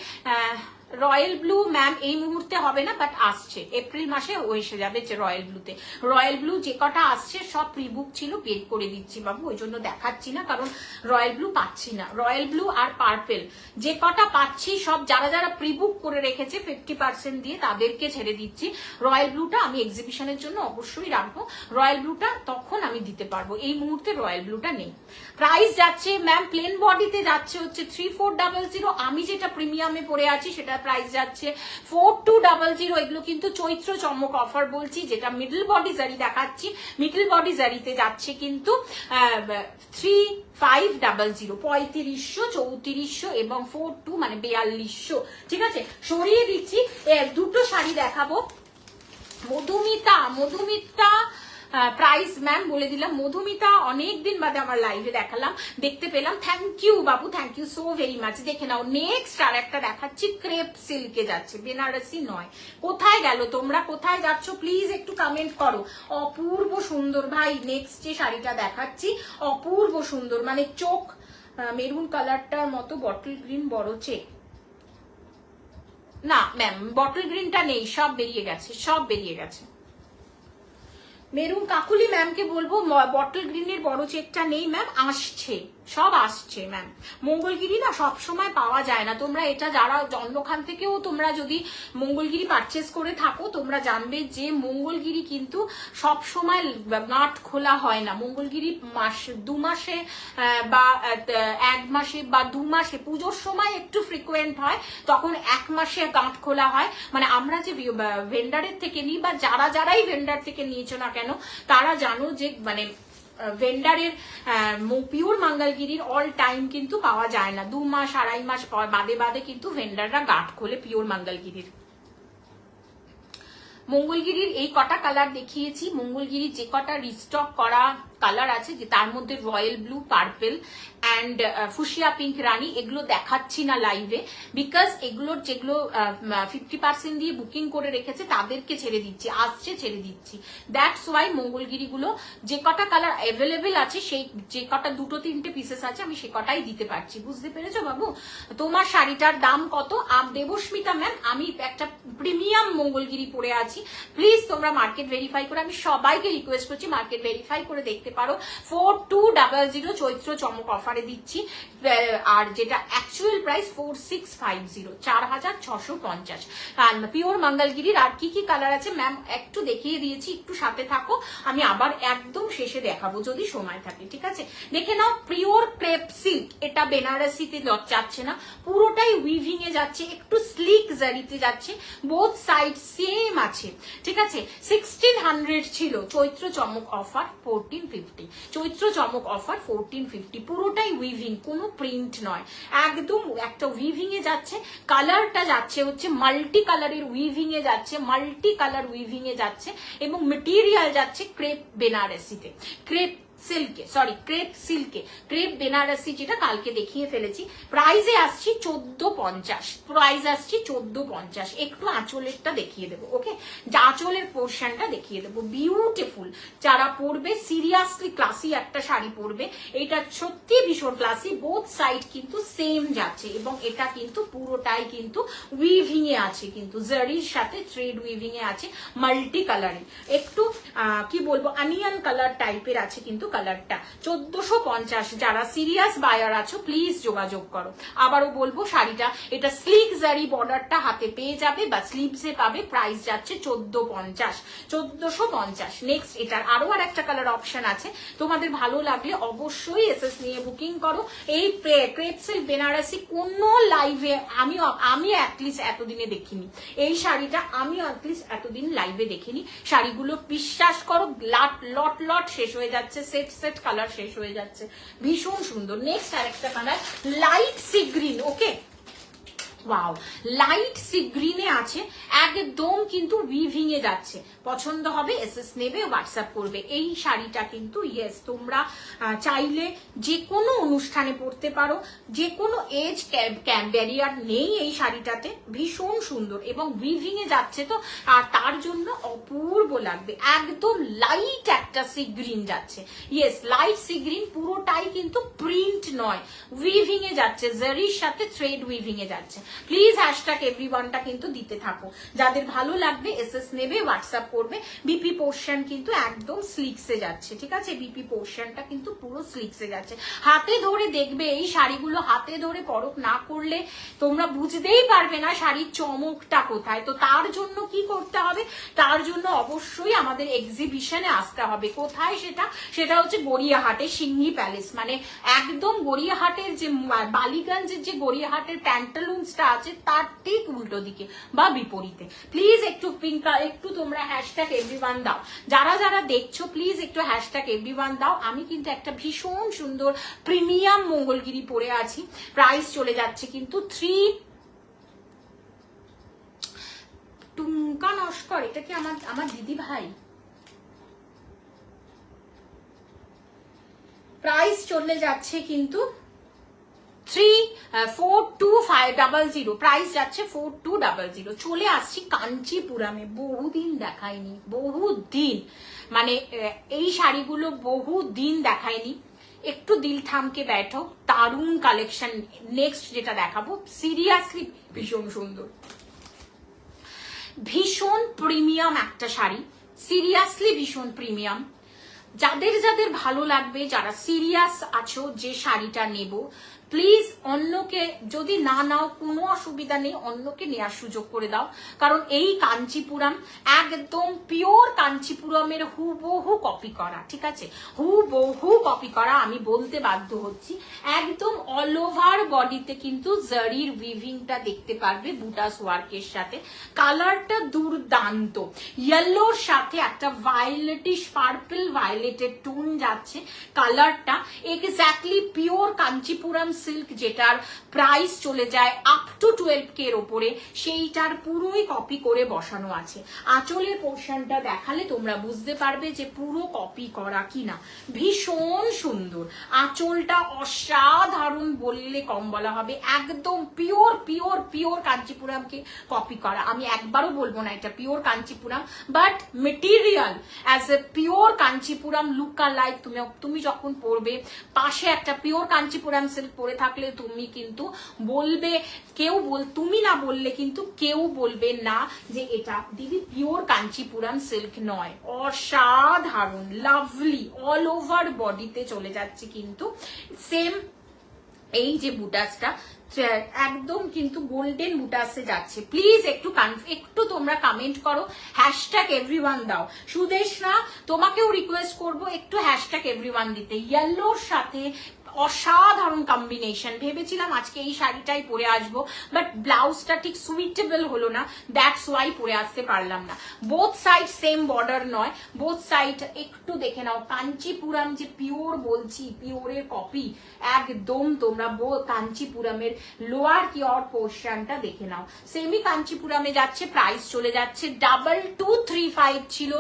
রয়্যাল ব্লু ম্যাম এই মুহূর্তে হবে না, বাট আসছে এপ্রিল মাসে ও এসে যাবে যে রয়্যাল ব্লুতে। রয়্যাল ব্লু যে কটা আসছে সব প্রিবুক ছিল, বের করে দিচ্ছি বাবু, ওই জন্য দেখাচ্ছি না, কারণ রয়্যাল ব্লু পাচ্ছি না। রয়্যাল ব্লু আর পার্পেল যে কটা পাচ্ছি সব যারা যারা প্রিবুক করে রেখেছে 50% দিয়ে তাদেরকে ছেড়ে দিচ্ছি। রয়্যাল ব্লুটা আমি এক্সিবিশনের জন্য অবশ্যই রাখবো, রয়্যাল ব্লুটা তখন আমি দিতে পারবো, এই মুহূর্তে রয়্যাল ব্লুটা নেই। প্রাইস যাচ্ছে ম্যাম প্লেন বডিতে যাচ্ছে হচ্ছে 3400, আমি যেটা প্রিমিয়ামে পরে আছি সেটা প্রাইস যাচ্ছে 4200। এগুলো কিন্তু চৈত্র চমক অফার বলছি, যেটা মিডল বডি জারি দেখাচ্ছি, মিডল বডি জারিতে যাচ্ছে কিন্তু 3500, 3500, 3400 এবং 42 মানে 4200, ঠিক আছে? সরিয়ে দিচ্ছি, দুটো শাড়ি দেখাবো। মধুমিতা, মধুমিতা প্রাইস ম্যাম বলে দিলাম। মধুমিতা অনেকদিন বাদে আমার লাইভে দেখালাম, দেখতে পেলাম, থ্যাংক ইউ বাবু, thank you so very much. দেখে নাও, নেক্সট আর একটা দেখাচ্ছি, ক্রেপ সিল্কে যাচ্ছে, বেনারসি নয়। কোথায় গেল তোমরা, কোথায় যাচ্ছ প্লিজ একটু কমেন্ট করো। অপূর্ব সুন্দর ভাই, নেক্সট যে শাড়িটা দেখাচ্ছি অপূর্ব সুন্দর, মানে চোখ মেরুন কালারটার মতো, বটল গ্রিন বড় চেক। না ম্যাম, বটল গ্রিনটা নেই, সব বেরিয়ে গেছে, সব বেরিয়ে গেছে। মেরুন কাকুলি ম্যামকে বলবো বটল গ্রিনের বড় চেকটা নেই ম্যাম, আসছে, সব আসছে ম্যাম। মঙ্গলগিরি না সব সময় পাওয়া যায় না, তোমরা এটা যারা জন্মখান থেকেও তোমরা যদি মঙ্গলগিরি পারচেস করে থাকো তোমরা জানবে যে মঙ্গলগিরি কিন্তু সব সময় গাঁট খোলা হয় না। মঙ্গলগিরি দু মাসে বা 1 মাসে বা 2 মাসে, পুজোর সময় একটু ফ্রিকোয়েন্ট হয়, তখন 1 মাসে গাঁট খোলা হয়। মানে আমরা যে ভেন্ডারের থেকে নিই বা যারাই ভেন্ডার থেকে নিয়েছো না কেন তারা জানো যে মানে ভেন্ডারের পিওর মঙ্গলগিরির অল টাইম কিন্তু পাওয়া যায় না, 2 মাস 2.5 মাস বাদে বাদে কিন্তু ভেন্ডাররা গাঁট খোলে পিওর মঙ্গলগিরির। মঙ্গলগিরির এই কটা কালার দেখিয়েছি, মঙ্গলগিরির যে কটা রিস্টক করা কালার আছে যে তার মধ্যে royal blue, purple and fuchsia pink rani, এগুলো দেখাচ্ছি না লাইভে বিকজ এগুলোর যেগুলো 50% দিয়ে বুকিং করে রেখেছে তাদেরকে ছেড়ে দিচ্ছি, আসছে ছেড়ে দিচ্ছি। দ্যাটস ওয়াই মঙ্গলগিরিগুলো যে কটা কালার অ্যাভেলেবেল আছে, সেই যে কটা 2-3টে পিসেস আছে আমি সে কটাই দিতে পারছি। বুঝতে পেরেছো বাবু? তোমার শাড়িটার দাম কত? দেবস্মিতা ম্যাম, আমি একটা প্রিমিয়াম মঙ্গলগিরি পরে আছি, প্লিজ তোমরা মার্কেট ভেরিফাই করে, আমি সবাইকে রিকোয়েস্ট করছি মার্কেট ভেরিফাই করে দেখতে পারো। 4200 চৈত্র চমক অফারে দিচ্ছি, আর যেটা অ্যাকচুয়াল প্রাইস 4650, 4650 পিওর মঙ্গলগিরির। আর কি কি কালার আছে ম্যাম একটু দেখিয়ে দিয়েছি, একটু সাথে থাকো, আমি আবার একদম শেষে দেখাবো যদি সময় থাকে, ঠিক আছে? দেখে নাও, পিওর ক্রেপ সিল্ক, এটা বেনারসিতে যাচ্ছে না, পুরোটাই উইভিং এ যাচ্ছে, একটু স্লিক জারিতে যাচ্ছে, বোথ সাইড সেম আছে, ঠিক আছে? 1600 ছিল, চৈত্র চমক অফার 1450, চৈত্র চমক অফার 1450, পুরোটাই উইভিং, কোনো প্রিন্ট নয়, একদম একটা উইভিং এ যাচ্ছে। কালারটা যাচ্ছে হচ্ছে মাল্টি কালারের উইভিং এ যাচ্ছে, মাল্টি কালার উইভিং এ যাচ্ছে, এবং মেটেরিয়াল যাচ্ছে ক্রেপ বেনারসিতে, ক্রেপ সিল্কে, সরি ক্রেপ সিল্কে, ক্রেপ বেনারসি যেটা কালকে দেখিয়ে ফেলেছি। প্রাইসে আসছি 1450, প্রাইস আসছি 1450। একটু আঁচলেরটা দেখিয়ে দেবো, ওকে? আঁচলের পোর্শনটা দেখিয়ে দেবো, বিউটিফুল। যারা পরবে সিরিয়াসলি ক্লাসি একটা শাড়ি পরবে, এটা সত্যি ভীষণ ক্লাসি, বোথ সাইড কিন্তু সেম যাচ্ছে, এবং এটা কিন্তু পুরোটাই কিন্তু উইভিং এ আছে, কিন্তু জারির সাথে থ্রেড উইভিং এ আছে, মাল্টি কালারিং, একটু কি বলবো অনিয়ন কালার টাইপের আছে কিন্তু কালারটা। 1450, যারা সিরিয়াস বায়ার আছো প্লিজ যোগাযোগ করো। আবারও বলবো শাড়িটা, এটা স্লিক জারি বর্ডারটা হাতে পেয়ে যাবে বা স্লিভসে পাবে, প্রাইস যাচ্ছে 1450, 1450। নেক্সট এটার আরো আর একটা কালার অপশন আছে, তোমাদের ভালো লাগলে অবশ্যই এসএস নিয়ে বুকিং করো। এই ক্রেপ সিল্ক বেনারসি কোনো লাইভে আমি অ্যাটলিস্ট এতদিনে দেখিনি, এই শাড়িটা আমি অ্যাটলিস্ট এতদিন লাইভে দেখিনি। শাড়িগুলো বিশ্বাস করো লট লট শেষ হয়ে যাচ্ছে, সেট কালার শেষ হয়ে যাচ্ছে, ভীষণ সুন্দর। নেক্সট আরেকটা কালার লাইট সি গ্রিন, ওকে, ওয়াও, লাইট সি গ্রিনে আছে, একদম কিন্তু উইভিং এ যাচ্ছে, পছন্দ হবে এসএস নেবে, হোয়াটসঅ্যাপ করবে। এই শাড়িটা কিন্তু ইয়েস তোমরা চাইলে যে কোনো অনুষ্ঠানে পরতে পারো, যে কোনো এজ ব্যারিয়ার নেই এই শাড়িটাতে, ভীষণ সুন্দর এবং উইভিং এ যাচ্ছে তো, আর তার জন্য অপূর্ব লাগবে। একদম লাইট একটা সি গ্রিন যাচ্ছে, ইয়েস লাইট সি গ্রিন, পুরোটাই কিন্তু প্রিন্ট নয়, উইভিং এ যাচ্ছে, জারির সাথে থ্রেড উইভিং এ যাচ্ছে। প্লিজ হ্যাশট্যাগ এভরিওয়ানটা কিন্তু দিতে থাকো, যাদের ভালো লাগবে এসএস নেবে, হোয়াটসঅ্যাপ করবে। বিপি পোর্শন কিন্তু একদম স্লিক্সে যাচ্ছে, ঠিক আছে? বিপি পোর্শনটা কিন্তু পুরো স্লিক্সে যাচ্ছে। হাতে ধরে দেখবে, এই শাড়িগুলো হাতে ধরে পরখ না করলে তোমরা বুঝতেই পারবে না শাড়ির চমকটা কোথায়। তো তার জন্য কি করতে হবে? তার জন্য অবশ্যই আমাদের এক্সিবিশনে আসতে হবে। কোথায় সেটা? সেটা হচ্ছে গড়িয়াহাটে সিংহি প্যালেস, মানে একদম গড়িয়াহাটের যে বালিগঞ্জের যে গড়িয়াহাটের প্যান্টালুন্সটা আছে তার ঠিক উল্টো দিকে বা বিপরীতে। প্লিজ একটু একটু তোমরা হ্যাশট্যাগ এভরিওয়ান দাও, যারা যারা দেখছো প্লিজ একটু হ্যাশট্যাগ এভরিওয়ান দাও। আমি কিন্তু একটা ভীষণ সুন্দর প্রিমিয়াম মঙ্গলগিরি পরে আছি, প্রাইস চলে যাচ্ছে কিন্তু 3 টুমকা নস্কর, এটা কি আমার দিদি ভাই? প্রাইস চলে যাচ্ছে কিন্তু 4200, প্রাইস যাচ্ছে 4200। চলে আসছি কাঞ্চিপুরামে, বহুদিন দেখায়নি, বহুদিন, মানে এই শাড়িগুলো বহুদিন দেখায়নি। একটু দিল থামকে ব্যাঠো, দারুণ কালেকশন। নেক্সট যেটা দেখাবো সিরিয়াসলি ভীষণ সুন্দর, ভীষণ প্রিমিয়াম একটা শাড়ি, সিরিয়াসলি ভীষণ প্রিমিয়াম, যাদের যাদের ভালো লাগবে, যারা সিরিয়াস আছো যে শাড়িটা নেব, প্লিজ অন্যকে যদি না নাও কোনো অসুবিধা নেই, অন্যকে নেওয়ার সুযোগ করে দাও। কারণ এই কাঞ্চিপুরম একদম পিওর কাঞ্চিপুরমের হুবহু কপি করা, ঠিক আছে, হুবহু কপি করা, আমি বলতে বাধ্য হচ্ছি। একদম অল ওভার বডিতে কিন্তু জারির উইভিংটা দেখতে পারবে বুটাস ওয়ার্কের সাথে। কালারটা দুর্দান্ত, ইয়েলোর সাথে একটা ভায়োলেটিশ পার্পল ভায়োলেটের টোন যাচ্ছে কালারটা, এক্স্যাক্টলি পিওর কাঞ্চিপুরম সিল্ক, যেটার প্রাইস চলে যায় আপ টু 12K এর ওপরে, সেইটার পুরোই কপি করে বসানো আছে। আঁচলের পোর্শনটা দেখালে তোমরা বুঝতে পারবে যে পুরো কপি করা কিনা। ভীষণ সুন্দর, আঁচলটা অসাধারণ বললে কম বলা হবে, একদম পিওর পিওর পিওর কাঞ্চিপুরমকে কপি করা। আমি একবারও বলবো না এটা pure Kanchipuram, but material as a pure Kanchipuram look like. তুমি যখন পরবে, পাশে একটা পিওর কাঞ্চিপুরম সিল্ক পরে থাকলে তুমি কিন্তু বলবে, তুমি না বললে কিন্তু কেউ বলবে না যে এটা দিদি পিওর কাঞ্চিপুরম সিল্ক নয়। অসাধারণ, লাভলি, অল ওভার বডিতে চলে যাচ্ছে কিন্তু সেম। এই যে বুটাসটা একদম কিন্তু গোল্ডেন বুটাসে যাচ্ছে। প্লিজ একটু তোমরা কমেন্ট করো, হ্যাশট্যাগ এভরিওয়ান দাও। সুদেশনা, তোমাকেও রিকোয়েস্ট করবো একটু হ্যাশট্যাগ এভরিওয়ান দিতে। ইয়েলোর সাথে অসাধারণ কম্বিনেশন। ভেবেছিলাম আজকে এই শাড়িটাই পরে আসবো, বাট ব্লাউজটা ঠিক সুইটেবল হলো না, দ্যাটস ওয়াই পরে আসতে পারলাম না। বোথ সাইড সেম বর্ডার নয়, বোথ সাইড একটু দেখে নাও। কাঞ্চিপুরম যে পিওর বলছি, পিওরের কপি একদম। তোমরা কাঞ্চিপুরমের লোয়ার কিওর পোর্শনটা দেখে নাও, সেমি কাঞ্চিপুরমে যাচ্ছে। প্রাইস চলে যাচ্ছে 2235 ছিল,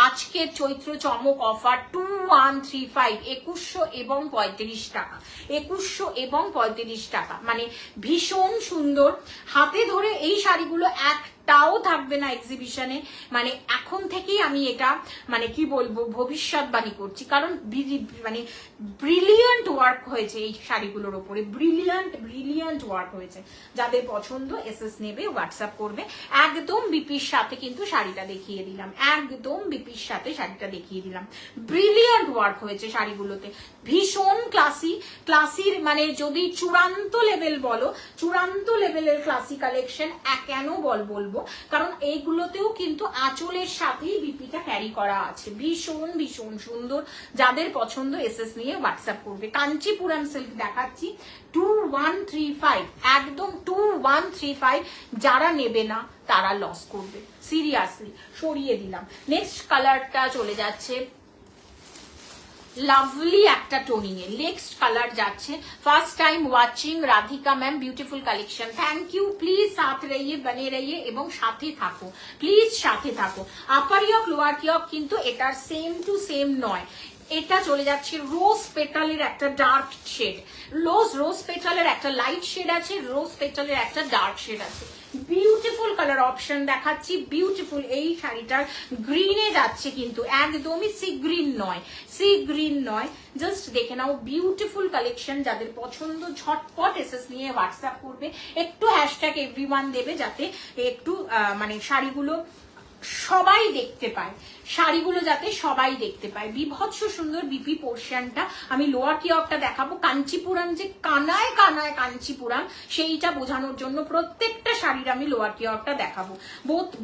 আজকে চৈত্র চমক অফার 2135, 2100 এবং 35 টাকা, 2100 এবং 35 টাকা। মানে ভীষণ সুন্দর। হাতে ধরে এই শাড়িগুলো একটাও থাকবে না এক্সিবিশনে। মানে এখন থেকেই আমি এটা মানে কি বলবো ভবিষ্যৎবাণী করছি, কারণ মানে ব্রিলিয়ান্ট ওয়ার্ক হয়েছে এই শাড়িগুলোর উপরে, ব্রিলিয়ান্ট ওয়ার্ক হয়েছে। যাদের পছন্দ এসএস নেবে, হোয়াটসঅ্যাপ করবে। একদম বিপির সাথে কিন্তু শাড়িটা দেখিয়ে দিলাম, একদম বিপির সাথে শাড়িটা দেখিয়ে দিলাম। ব্রিলিয়ান্ট ওয়ার্ক হয়েছে শাড়িগুলোতে, ভীষণ ক্লাসির মানে যদি চূড়ান্ত লেভেল বলো, চূড়ান্ত লেভেলের ক্লাসি কালেকশন। কেন বলবো, কারণ এইগুলোতেও কিন্তু আঁচলের সাথেই বিপিটা ক্যারি করা আছে। ভীষণ ভীষণ সুন্দর। যাদের পছন্দ এসএস নিয়ে হোয়াটসঅ্যাপ করবে। কাঞ্চিপুরম সিল্ক দেখাচ্ছি 2135, একদম 2135। যারা নেবে না তারা লস করবে, সিরিয়াসলি। সরিয়ে দিলাম। নেক্সট কালারটা চলে যাচ্ছে লাভলি একটা টোনিং এ। নেক্সট কালার যাচ্ছে, first time watching Radhika ma'am, beautiful collection, thank you. Please সাথ রহিয়ে, বনে রহিয়ে এবং সাথে থাকো, প্লিজ সাথে থাকো। আপার ইয়ক লোয়ার ইয়ক কিন্তু এটার সেম টু সেম নয়। এটা চলে যাচ্ছে রোজ পেটালের একটা ডার্ক শেড, রোজ পেটালের একটা লাইট শেড আছে, রোজ পেটালের একটা ডার্ক শেড আছে। বিউটিফুল কালার অপশন দেখাচ্ছি, বিউটিফুল। এই শাড়িটার গ্রিনে যাচ্ছে কিন্তু, একদমই সি গ্রিন নয়, জাস্ট দেখে নাও। Beautiful collection. যাদের পছন্দ ঝটপট এসএস নিয়ে হোয়াটসঅ্যাপ করবে। একটু হ্যাশট্যাগ এভরিওয়ান দেবে, যাতে একটু মানে শাড়িগুলো সবাই দেখতে পায়, শাড়িগুলো যাতে সবাই দেখতে পায়। বিভৎস সুন্দর বিপি পোর্শনটা। আমি লোয়ার কিয়কটা দেখাবো। কাঞ্চিপুরম যে কানায় কানায় কাঞ্চিপুরম, সেইটা বোঝানোর জন্য প্রত্যেকটা শাড়ির আমি লোয়ার কিয়কটা দেখাবো।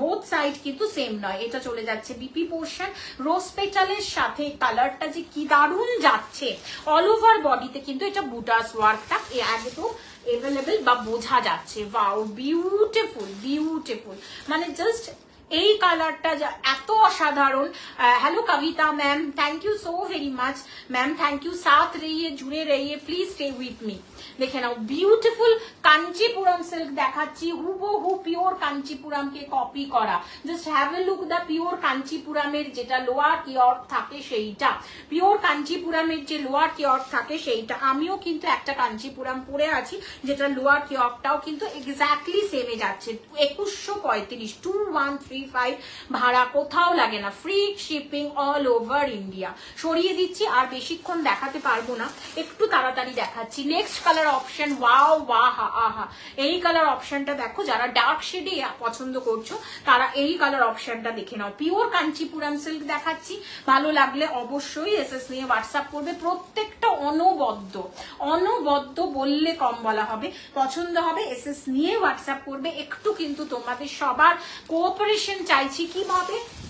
বোথ সাইড কিন্তু সেম নয়। এটা চলে যাচ্ছে বিপি পোর্শন, রোজ পেটালের সাথে কালারটা যে কি দারুণ যাচ্ছে। অল ওভার বডিতে কিন্তু এটা বুটাস ওয়ার্কটা একদম এভেলেবেল বা বোঝা যাচ্ছে। Wow, beautiful. মানে জাস্ট এই কালারটা এত অসাধারণ। Hello Kavita ma'am, thank you so very much ma'am, thank you. সাথ রহিয়ে, জুড়ে রহিয়ে, প্লিজ স্টে উইথ মি। দেখে নাও, বিউটিফুল কাঞ্চিপুরম সিল্ক দেখাচ্ছি, হুবহু পিওর কাঞ্চিপুরমকে কপি করা। Just have a look the pure কাঞ্চিপুরমের যেটা লোয়ার কিয়র্ক থাকে সেইটা, পিওর কাঞ্চিপুরমের যে লোয়ার কিয়র্ক থাকে সেইটা। আমিও কিন্তু একটা কাঞ্চিপুরম পরে আছি, যেটা লোয়ার কিয়র্কটাও কিন্তু এক্স্যাক্টলি সেমে যাচ্ছে। 2135, 635 ভাড়া কোথাও লাগে না, free shipping all over India. সরিয়ে দিচ্ছি, আর বেশিক্ষণ দেখাতে পারবো না, একটু তাড়াতাড়ি দেখাচ্ছি। নেক্সট কালার অপশন, ওয়াও ওয়াহা আহা, এই কালার অপশনটা দেখো, যারা ডার্ক শেডে পছন্দ করছো তারা এই কালার অপশনটা দেখে নাও। পিওর কাঞ্চিপুরম সিল্ক দেখাচ্ছি, ভালো লাগলে অবশ্যই এসএস নিয়ে হোয়াটসঅ্যাপ করবে। প্রত্যেকটা অনবদ্য বললে কম বলা হবে, পছন্দ হবে এসএস নিয়ে হোয়াটসঅ্যাপ করবে। একটু কিন্তু তোমাদের সবার কোঅপারেশন চাইছি।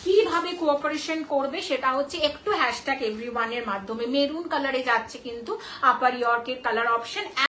কিভাবে কোঅপারেশন করবে সেটা হচ্ছে একটু হ্যাশট্যাগ এভরিওয়ানের মাধ্যমে। মেরুন কালারে যাচ্ছে কিন্তু আপার ইয়র্কের কালার অপশন।